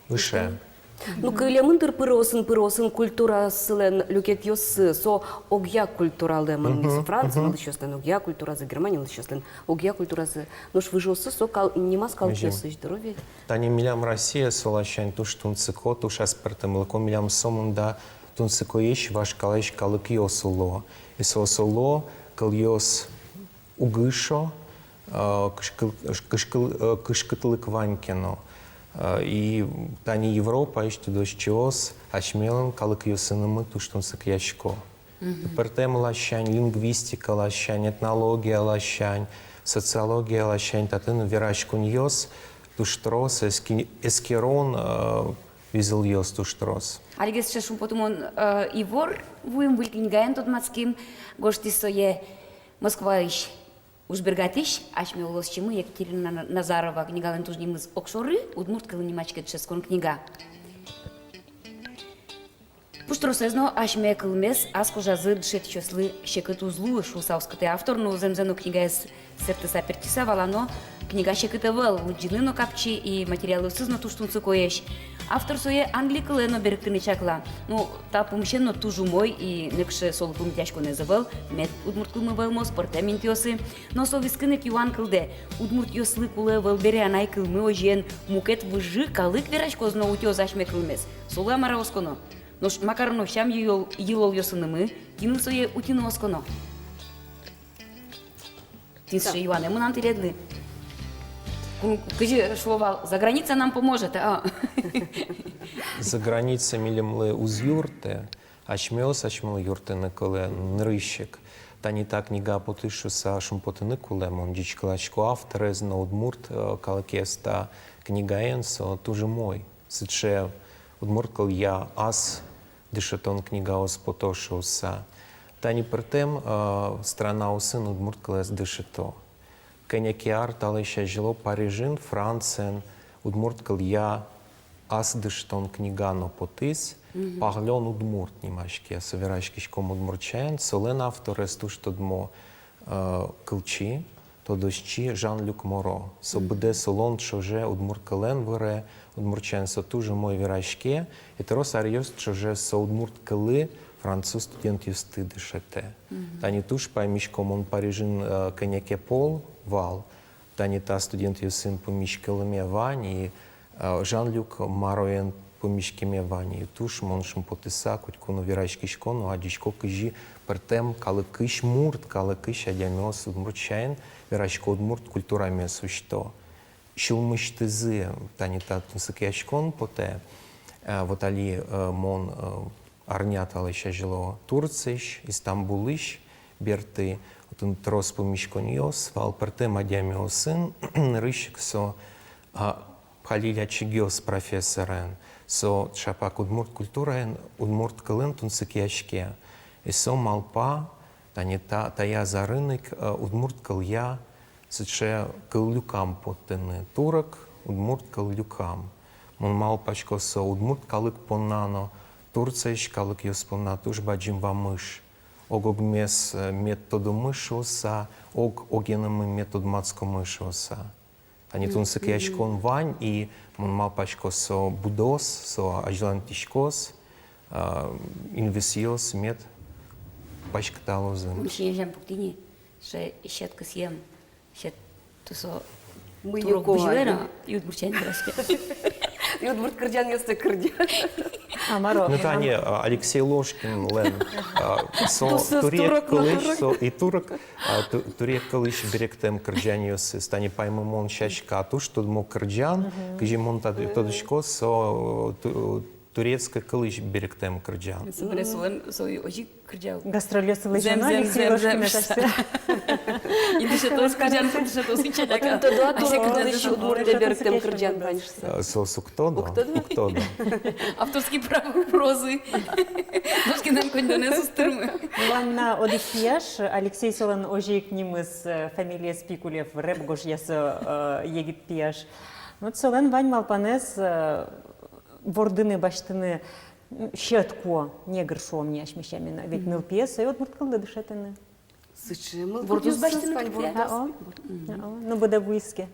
више. Ну, кылемындыр пыросын культура сылен люкет йосы, со огья культура лемон, мисс Франция, мал еще слен огья культура за Германию, мал еще слен огья культура за... Ну, ж выжосы, со нема скал йосы, здоровье. Тані мілям Росія, солащань, туш тунцико, туш аспертам, милко мілям сомунда, тунцико єш, ваш калеш калик йосуло. І соло, кал йос угишо, кишкитлик ванькіно. І тані Європа, і що дощос, а шмілен калик йосинами, туш тунцик яшко. Тепер тема лащань, лінгвістика лащань, етнологія лащань, соціологія лащань, та тин вірашкун йос, туш трос, ескерон, візел йос туш трос. Алигес ще шум потом он Ивор, вуем вылькингаен тот мацким, гошти сое Москва ищ. Уж бергатиш, аж ми улос чему Екатерина Назарова, книга лентужним из Окшоры, удмурт калынимачка ческон книга. Пуштро сезно, аж ме калмес, аз кожа зъд шет чосли, шекату злу, шусавската автор, но земзено книга е сертеса пертисавала, но книга шеката въл, лъджилино капчи и материалы сызно туштунцу коеш. Автор сое англикал едно берегтини чакла, но та помишено тужу мой и некше соло помитяшко не завъл, мет удмурткал ме въл мос, парте минтиоси, но со вискънет Йоан кълде, удмурт йосли куле въл бере анай кълме ожиен, мукет въжи калык верашко зно утиоз аш ме кълмес, соло амара осконо. Но макар но щам йилол йосынымы, тиныл сое утино осконо. Тинсше Йоан, ему нам тиредли. Кажи, Шлова, за граница нам поможет, а? За границя мілімли уз юрте, ачмел юрте не коле нрищик. Та ні так ніга потишу са шумпотини кулемон, дічклачко авторе з наудмурт калакеста книга енсо, туже мой. Сиче удмурткал я ас дешетон книга ос потошу са. Та ні пертем страна усин удмурткал ес дешето. Кенякіар тали ще жило Парижин, Францен, удмурткал я ас дешетон книга но потис, пагльон удмурт німашки, совірашкішком удмурчен, солен авторес туш тодмо килчі, то дощі Жан-Люк Моро. Со буде солон чоже удмурткален вире, удмурчен со туже мой вірашке, і терос арйос чоже со удмурткали, француз студент юсти дешете. Тані туш паймішком он Парижин кеняке пол, вал, тані та студент юсин помішкалеме вань, і Жан-Люк Мароен помішкеме вань, і туш моншим потиса, кутьконо вірашки шконо, а дічко кажі пертем каликиш мурт, каликиш адяміос удмурчен, вірашко удмурт культура мєсушто. Шилмиштизи, тані та тунсикяшкон поте, вот алі мон арнятали ще жило Турциш, Істамбулиш, берти, отун трос помішконьос, вал пертем адяміосин, рищик со Халиля Чигиос профессорен, со шапак удмурт культурен, удмурт калин тунсикяшке, и со малпа, тая за рынок, удмурт калya, сече калюкам потени, турок, удмурт калюкам. Мон малпачко со удмурт калик понано, турцеш калик йос понна, туж баджим вамыш. Огог мес методу мышоса, огенами метод мацко мышоса. Тані тунсикяшкон вань, і мон малпачко со будос, со ажилантишкос, инвесиос мет пачкатало зим. Ще їжджам по ктині, ще ткасіям, ще тусо Ми турок його бужлена, і удмурчань трошки. І от кирдян є кирдян. А, Маро, Ну, Тані, Олексій Ложкін, Лен, турек колиш, і турок, турек колиш беректем кирджаніос, стані паймемон щачка, туш, тут мов кирджан, кажімон тодочко, со турецька колиш беректем кирджан. Собере свої очі кирджав. гастролёсы лыжана, Алексей Ложкин, это все. І ти ще то скирджан, ти ще то сичаляка. Тоді А ще турок кирджан, ще удмурте берегтем кирдян, конечно. Сос уктодо? Уктодо. авторські права прози. Трошки нам конь донесу з тюрми. Ванна одихияш, Алексей Солан ожик нимыз фамилия Спикулев, рэп гош ясо егит пияш. Вот Солан вань малпанес вордыны баштыны щетко негр шомни ашмещамина, ведь ныл пьеса, и вот мурткалды дышетыны. Сичи, ми Вордус бачите, спань, не вордус. Ну, буде виски.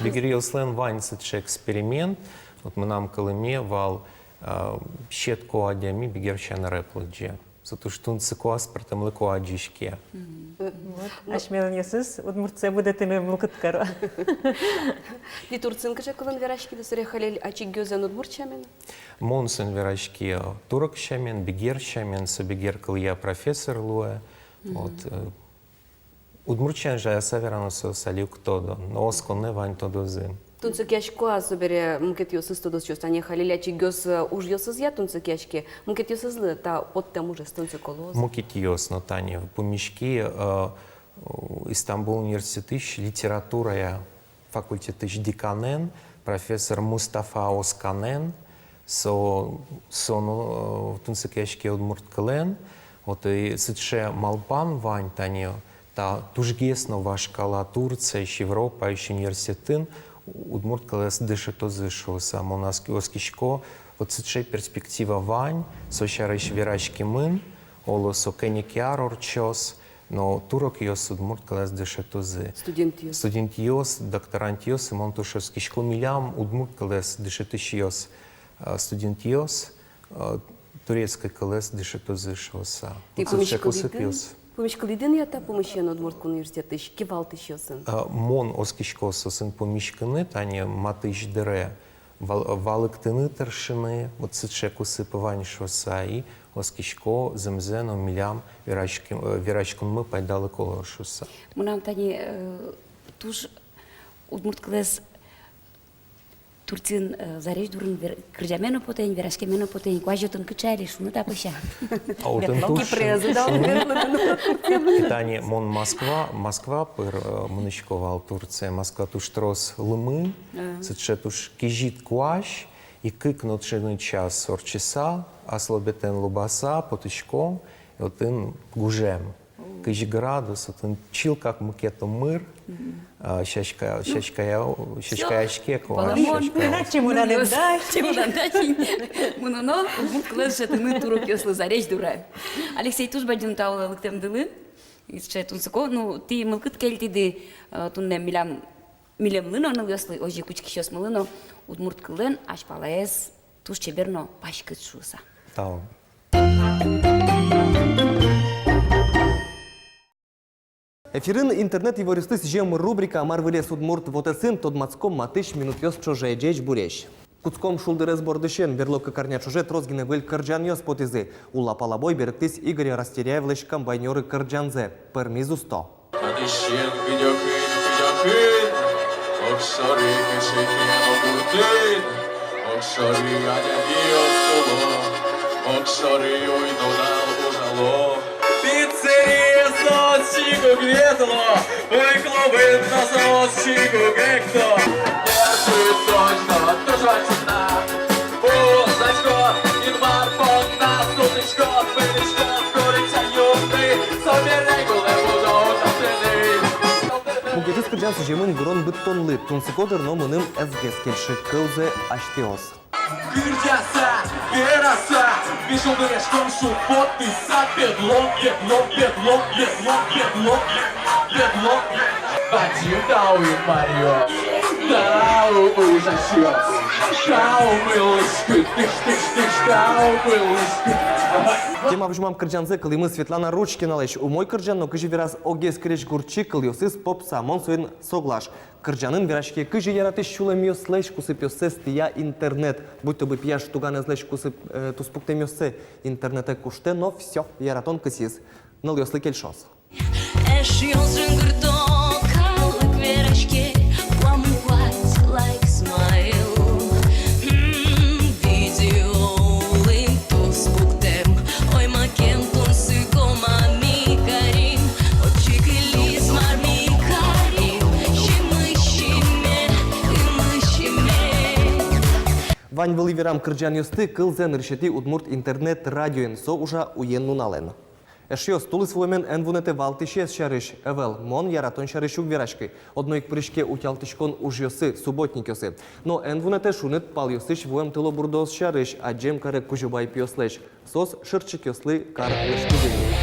Бігеріл слен вань це експеримент. От ми нам колемє вал щетко адями бігерчан реплоджі. Зато ж тун цико аспертам леко аджішке. Ашмелнесыз, вот муртсе буде тими млукыткаро. І турцинка же колен вірашки досыря халель, а чи гёзен удмурчамена? Монсен вирашки турок щамен, бігер щамен, собігер кылья профессор луэ. Вот. Удмурчан же асаверано салюк тодо, но осконне вань тодо зим. Тунцык яшко асобере мкет йосыз тодос чостане халель, а чи гёз уж йосыз я тунцык яшке, мкет йосызлы, та оттем уже стунцык колоз. Мукитиос, но Таня, помещки Истанбул университет, литература факультет деканен, профессор Мустафа Осканен, сону тунцекешки удмурткален, вот и сыче Малбан вань Таня, та тужгесно вашкала Турция, Европа, еще университет, удмурткалес дышето зышу сам у нас киоскишко, вот сыче перспектива вань, сощарыш вирачки мын, олосо кеникиар орчос, но турок йос удмурткалес дышето зы. Студент йос, докторант йос, имон тушевскишко милям удмурткалес дышето йос. Студент йос, турецкий колес дышето зышоса. Помішка лідин я та поміщена удмуртку університету, кивал ти що син? Мон оскишко сосин помішкини, тані матиш дере, валиктини тершини, от сичеку сипивань шоса і оскишко земзено мілям вірачком ми пайдали коло шоса. Мунам тані туж удмурткалес Турцин зареш дурын кыржамено потень, вирашкемено потень, кважотын кычали, шуны тапыша. А отын туш... Кипрезу дал Тані, мон Москва пир муничковал Турция, Москва туш трос лими, це туш кижіт кваш, і кикнут шений час орчеса, а слобетен лубаса, потичко, і отин гужем. Киж градус, отин чил, как макето мир, щачка яшке, кваш, Чему надо дать? Чему надо дать? Мунонон, удмурткалес ще тими турок йосли зареш дура. Алексей туж бадюн таула лыктем дылы, ще тунсыко, ну, ти мылкыт келтиди, тунне милям лыно ныл йосли, ожи кучки щос мылыно, удмурткален ашпалаес туж чеберно пашкыт шуса. Тау. Ефірин інтернет-євористис жем рубрика «Марвелес удмурт вотесин тодмацком матиш минут йос чоже джеч буреш». Куцком шулдерез бордышен берлока карня чоже трозгине выль кырджан йос потизи. Ула палабой беректис Игорь Растеряев леш комбайнеры кырджанзе. Пермизу 100. Кадишен пидякин, окшари кешекен огуртин, окшари адядион соло, окшари ойнодал ужало. Пиццерия сосчику грезло, выклубын на сосчику гекто. Держит точно, тужачина, пузачко, инвар фон на суточко, пылечко, куриця юбки, соберей гуле буду тапсений. Мукетис кырджан сужемын гурон быттонлы, тунсыкодыр номыным эзгес келши кылзе аштеос. Кырджаса, вераса, вижу бережком шупотиса, бедлок, Бадим дау и Марио, дау ужасёс. Тема вжимам кырджанзе кылымы Светлана Ручкина леш. У мой кырджан, но кыжи вираз огес креш гурчи кылйосыз поп самон соин соглаш. Кырджанын вирашке кыжи яратыш чулемиос леш кусып йосе стия интернет. Будь то бы пьяш туганез леш кусып туспуктем йосе интернете куште, но все, яратон кысиз. Ныл йослы кельшос. Вань вливерам кырджан йосты кылзен решети удмурт интернет радиоен со ужа уен нунален. Эшьос тулы своймен энвунете валтишес шарыш эвел мон яратон шарыш угверашкой. Одной к прыжке утялтышкон уж йосы, субботник йосы. Но энвунете шунет пал йосыш воем тыло бурдос шарыш, а джем каре кужубай пьослеш. Сос шырчик йослы кар лешкузыни.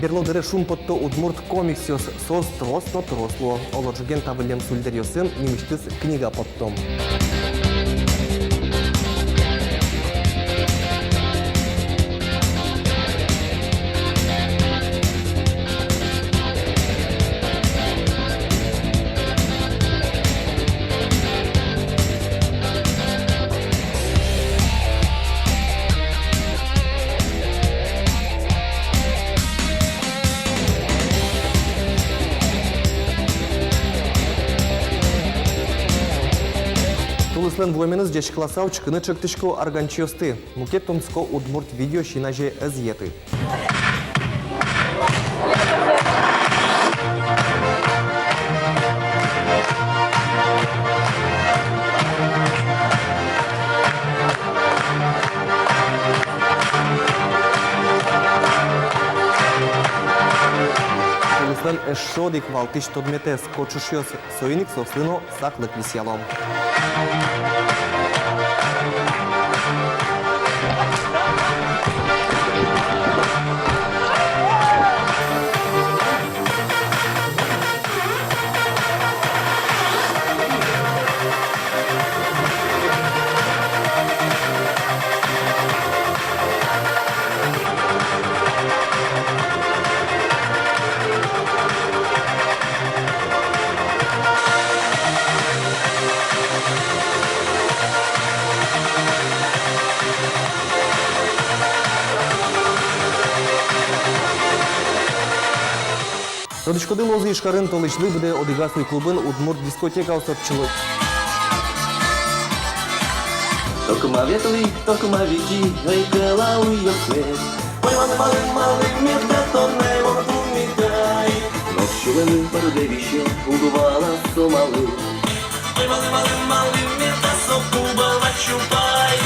Берлодере шум потто удмурт комиксиос сос тросно тросло. Оложуген тавылем сульдерьосын немиштыс книга поттом. Тулыслен воеменыз деш классау чкыны чыктышко арганчиосты. Мукет томско удмурт видео шинаже эзьеты. Тулыслен эшодик валтиш тодмете скочушьос соиник сослыно саклык висялом. Родичкоды лозы ишкарын толышлы буде одигаслый клубын удмурт дискотека усопчылы. Токма ветли, токма види, вейкала уйосме. Ой, малы, медда торне, вон тумитай. Ночью вели парудевище, удувала сомалы. Ой, малы, медда сокуба вачупай.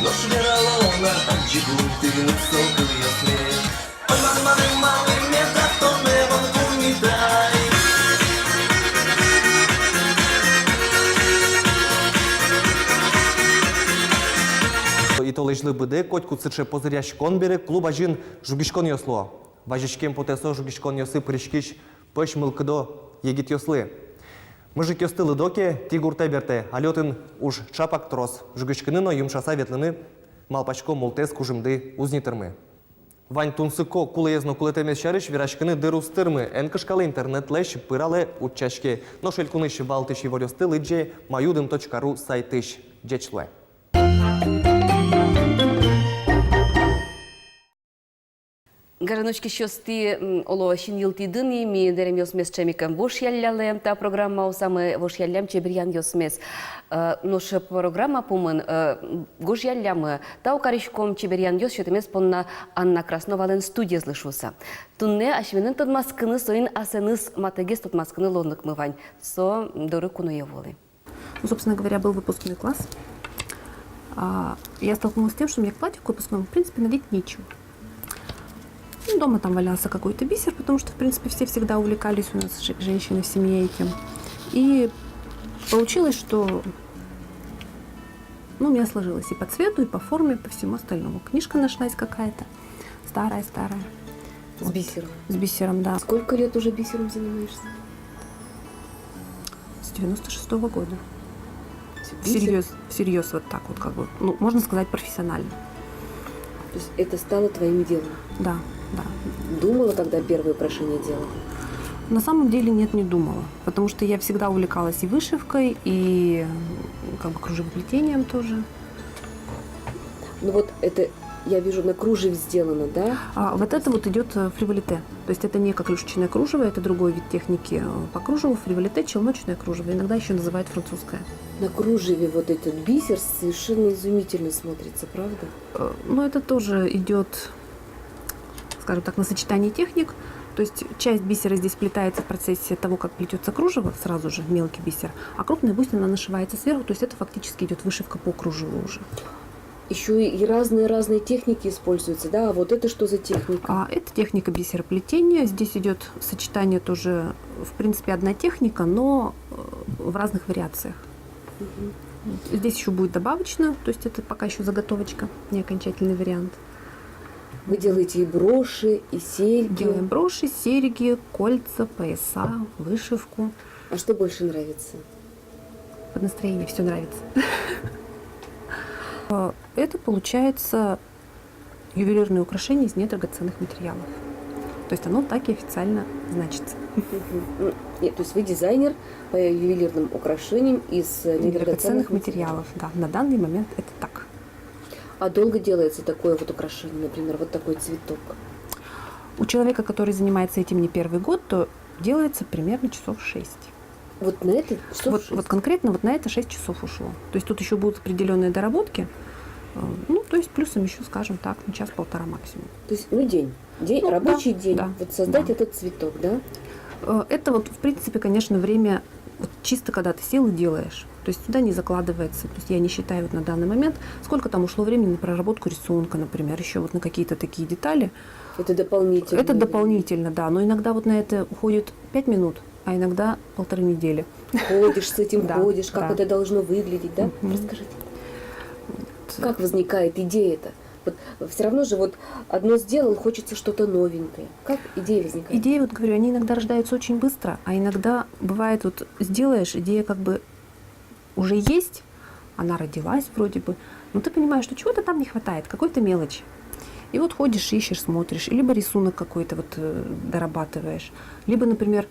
Nosso veralona, de glúten no sol que eu ia ser. Oi, male, me tratou, me vão vomitar. И то лежли буде, котку цече позиряшкон бере, клуба жин жугишкон йосло. Важичкем потесо жугишкон йосы пришкиш, пыш мылкыдо егит йослы. Мыжик йостылы доке, тигурте берте, алётын уж чапак трос, жугишкыныно юмшаса ветлыны, малпачко молтес кужымды узнитырмы. Вань тунсыко кулеезно кулетемес шарыш, вирашкыны дырустырмы, энкышкалы интернет леш пырале учачке, но шелькуныш валтыш и ворёстылы дже mayudым.ru сайтыш, джечле. Гараночки щости оло шин йылтидыни ми дерем йосмес чемикам вош яллялем та программа усаме вош яллям чебирян йосмес. Нош программа пумын гош яллямы та укаришком чебирян йос шетемес понна Анна Красновален студия слышуса. Тунне ашвенен тодмаскыны соин асеныс матегес тодмаскыны лонлык мывань. Со доры кунуеволы. Собственно говоря, был выпускной класс. Я столкнулась с тем, что мне к платью выпускному, в принципе, надеть нечего. Дома там валялся какой-то бисер, потому что, в принципе, все всегда увлекались у нас женщины в семье этим. И получилось, что ну, у меня сложилось и по цвету, и по форме, и по всему остальному. Книжка нашлась какая-то, старая-старая. С бисером? С бисером, да. Сколько лет уже бисером занимаешься? С 96-го года. Бисер? Всерьез вот так вот, как бы, ну, можно сказать, профессионально. То есть это стало твоим делом? Да, да. Думала, когда первые украшения делала? На самом деле нет, не думала, потому что я всегда увлекалась и вышивкой, и как бы кружевоплетением тоже. Ну вот это, я вижу, на кружеве сделано, да? А вот это вот идет фриволите. То есть это не клюшечное кружево, это другой вид техники по кружеву. Фриволите, челночное кружево, иногда еще называют французское. На кружеве вот этот бисер совершенно изумительно смотрится, правда? Ну это тоже идет, скажем так, на сочетании техник. То есть часть бисера здесь плетается в процессе того, как плетется кружево, сразу же мелкий бисер, а крупная бусина нашивается сверху, то есть это фактически идет вышивка по кружеву уже. Еще и разные техники используются, да? А вот это что за техника? Это техника бисероплетения. Здесь идет сочетание тоже, в принципе, одна техника, но в разных вариациях. Угу. Здесь еще будет добавочно, то есть это пока еще заготовочка, не окончательный вариант. Вы делаете и броши, и серьги. Делаем броши, серьги, кольца, пояса, вышивку. А что больше нравится? Под настроение все нравится. Это получается ювелирное украшение из недрагоценных материалов. То есть оно так и официально значится. Нет, то есть вы дизайнер по ювелирным украшениям из недрагоценных материалов. Да, на данный момент это так. А долго делается такое вот украшение, например, вот такой цветок? У человека, который занимается этим не первый год, то делается примерно часов 6. Вот на это часов 6? Вот конкретно вот на это 6 часов ушло. То есть тут еще будут определенные доработки. Ну, то есть плюсом еще, скажем так, час-полтора максимум. То есть, день, ну, рабочий день. Да, вот создать этот цветок, да? Это вот, в принципе, конечно, время вот чисто когда ты сел и делаешь. То есть туда не закладывается. То есть я не считаю вот на данный момент, сколько там ушло времени на проработку рисунка, например, еще вот на какие-то такие детали. Это дополнительно? Это дополнительно, да. Но иногда вот на это уходит 5 минут, а иногда 1,5 недели. Ходишь с этим, да, ходишь, как да. это должно выглядеть, да? Расскажите. Как возникает идея-то? Вот все равно же вот одно сделал, хочется что-то новенькое. Как идея возникает? Идеи, вот говорю, они иногда рождаются очень быстро, а иногда бывает, вот сделаешь, идея как бы уже есть, она родилась вроде бы, но ты понимаешь, что чего-то там не хватает, какой-то мелочи. И вот ходишь, ищешь, смотришь, либо рисунок какой-то вот дорабатываешь, либо, например,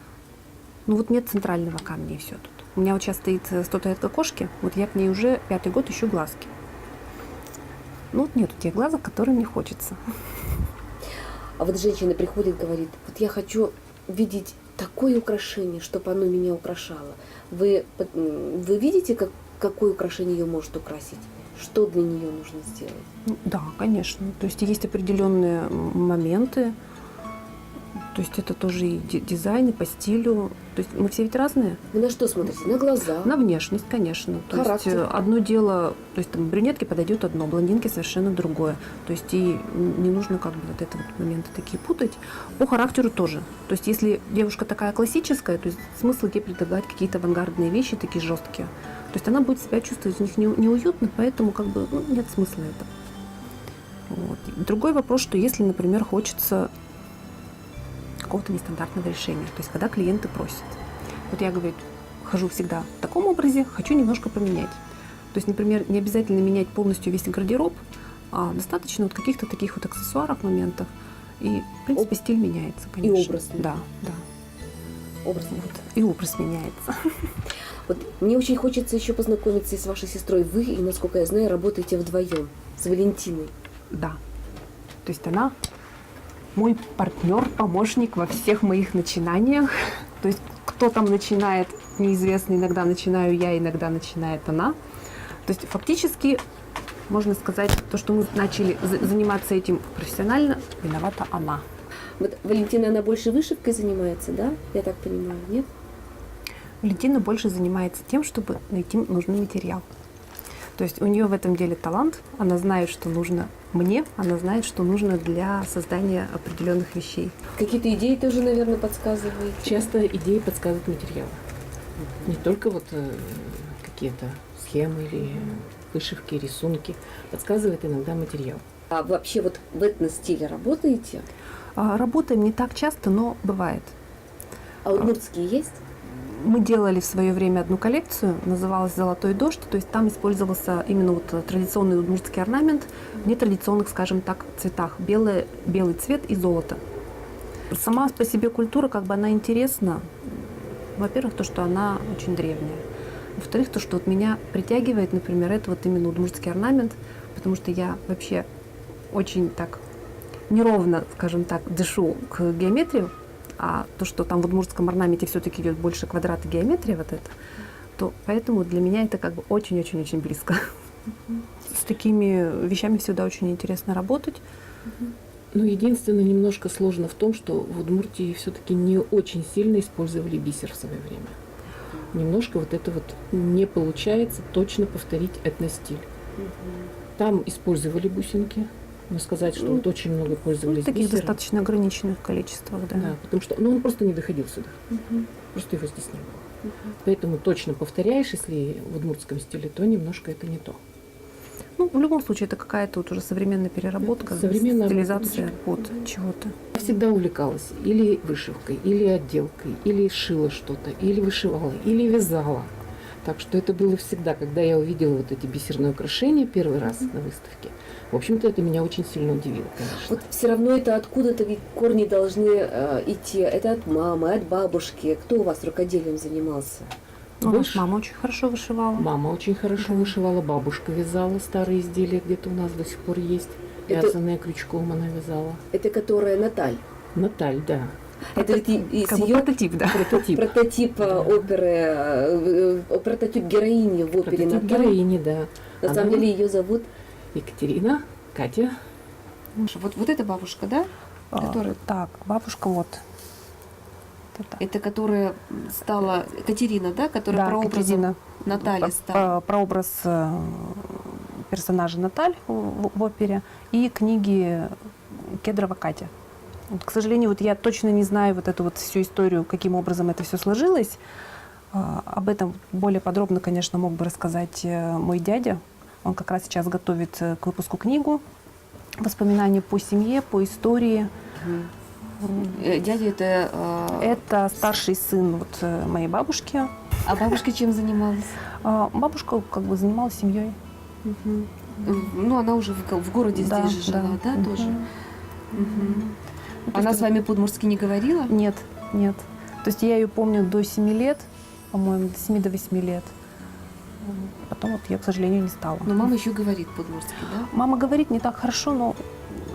ну вот нет центрального камня и все тут. У меня вот сейчас стоит статуэтка кошки, вот я к ней уже 5-й год ищу глазки. Ну вот нету тех глазок, которые мне хочется. А вот женщина приходит, говорит, вот я хочу видеть такое украшение, чтобы оно меня украшало. Вы видите, какое украшение ее может украсить? Что для нее нужно сделать? Да, конечно. То есть есть определенные моменты. То есть это тоже и дизайн, и по стилю. То есть мы все ведь разные. Вы на что смотрите? На глаза? На внешность, конечно. То есть одно дело, то есть там брюнетке подойдет одно, блондинке совершенно другое. То есть и не нужно как бы вот это вот моменты такие путать. По характеру тоже. То есть если девушка такая классическая, то есть смысл ей предлагать какие-то авангардные вещи, такие жесткие. То есть она будет себя чувствовать в них неуютно, поэтому как бы нет смысла этого. Вот. Другой вопрос, что если, например, хочется какого-то нестандартного решения. То есть, когда клиенты просят. Вот я, говорю, хожу всегда в таком образе, хочу немножко поменять. То есть, например, не обязательно менять полностью весь гардероб, а достаточно вот каких-то таких вот аксессуаров, моментов. И, в принципе, стиль меняется, конечно. И образ. Да, да. Образ. Вот. И образ меняется. Вот мне очень хочется еще познакомиться с вашей сестрой. Вы, и, насколько я знаю, работаете вдвоем с Валентиной. Да. То есть она мой партнер, помощник во всех моих начинаниях. То есть кто там начинает, неизвестно, иногда начинаю я, иногда начинает она. То есть фактически, можно сказать, то, что мы начали заниматься этим профессионально, виновата она. Вот Валентина, она больше вышивкой занимается, да? Я так понимаю, нет? Валентина больше занимается тем, чтобы найти нужный материал. То есть у нее в этом деле талант, она знает, что нужно мне, она знает, что нужно для создания определенных вещей. Какие-то идеи тоже, наверное, подсказываете? Часто идеи подсказывают материалы. Не только вот какие-то схемы или вышивки, рисунки. Подсказывает иногда материал. А вообще вот в этом стиле работаете? Работаем не так часто, но бывает. А удмуртские есть? Мы делали в свое время одну коллекцию, называлась «Золотой дождь», то есть там использовался именно вот традиционный удмуртский орнамент в нетрадиционных, скажем так, цветах. Белый цвет и золото. Сама по себе культура, как бы она интересна. Во-первых, то, что она очень древняя. Во-вторых, то, что вот меня притягивает, например, это вот именно удмуртский орнамент, потому что я вообще очень так неровно, скажем так, дышу к геометрии, а то, что там в удмуртском орнаменте все-таки идет больше квадрат и геометрия вот это, то поэтому для меня это как бы очень-очень-очень близко. С такими вещами всегда очень интересно работать. Ну, единственное, немножко сложно в том, что в Удмуртии все-таки не очень сильно использовали бисер в свое время. Немножко вот это вот не получается точно повторить этностиль. Там использовали бусинки, но сказать, что вот очень много пользовались таких бисером. достаточно ограниченных количествах, да. Да, потому что он просто не доходил сюда. Просто его здесь не было. Поэтому точно повторяешь, если в удмуртском стиле, то немножко это не то. Ну, в любом случае, это какая-то вот уже современная переработка, Современная стилизация под чего-то. Я всегда увлекалась или вышивкой, или отделкой, или шила что-то, или вышивала, или вязала. Так что это было всегда, когда я увидела вот эти бисерные украшения первый раз на выставке. В общем-то, это меня очень сильно удивило, конечно. Вот все равно это откуда-то ведь корни должны идти. Это от мамы, от бабушки. Кто у вас рукоделием занимался? Мама очень хорошо вышивала. Мама очень хорошо вышивала, бабушка вязала старые изделия, где-то у нас до сих пор есть. Это- Вязаные крючком она вязала. Это которая Наталь. Наталь, да. Это ведь из Как бы ее прототип, да. прототип оперы, прототип героини в опере Прототип Наталь. героини, да. На самом деле ее зовут Екатерина, Катя. вот эта бабушка, да? Которая, Так, бабушка вот. это которая стала Катерина, да? Которая Да, прообразом Катерина. Натальи стала. Прообраз персонажа Наталь в опере и книги Кедрова Катя. Вот, к сожалению, вот я точно не знаю вот эту вот всю историю, каким образом это все сложилось. Об этом более подробно, конечно, мог бы рассказать мой дядя. Он как раз сейчас готовит к выпуску книгу «Воспоминания по семье, по истории». Дядя это... Это старший сын вот моей бабушки. А бабушка чем занималась? Бабушка как бы занималась семьей. Ну, она уже в городе здесь же жила, да, тоже? Она с вами по-удмуртски не говорила? Нет, нет. То есть я ее помню до 7 лет, по-моему, до 7 до 8 лет. Потом вот я, к сожалению, не стала. Но мама еще говорит по-удмуртски, да? Мама говорит не так хорошо, но,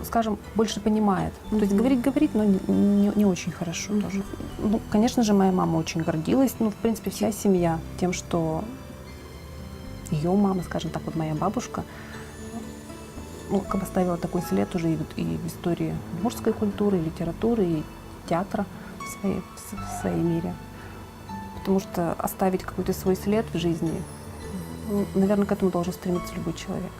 скажем, больше понимает. То есть говорит, но не очень хорошо тоже. Ну, конечно же, моя мама очень гордилась, ну, в принципе, вся семья тем, что ее мама, скажем так, вот моя бабушка, ну, как бы оставила такой след уже и в истории удмуртской культуры, и литературы, и театра в своей мере. Потому что оставить какой-то свой след в жизни, ну, наверное, к этому должен стремиться любой человек.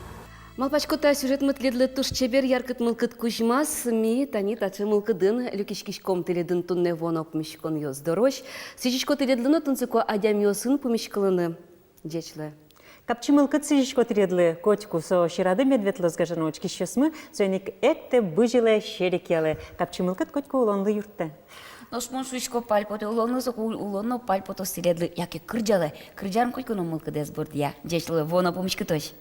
Малпачкота сюжет мытледлы туш чебер яркыт мылкыт кужмас ми тани тачы мылкыдын люкишкишком теледын тунне воно помещикон йоз дорож. Сичичко теледлыны тунцыко адям йосын помещикалыны дечлы. Капчымылкыт сижишко тиредлы котику со ширады медветлы сгажаночки щесмы, зөник этте быжилы шерекелы. Капчымылкыт котику улонлы юртты. Носмон шуйшко пальпоте улонно пальпото стиледлы, яке кырджалы, кырджарн койкуно мылкыдес бурдия, дечлы воно помещикы точ.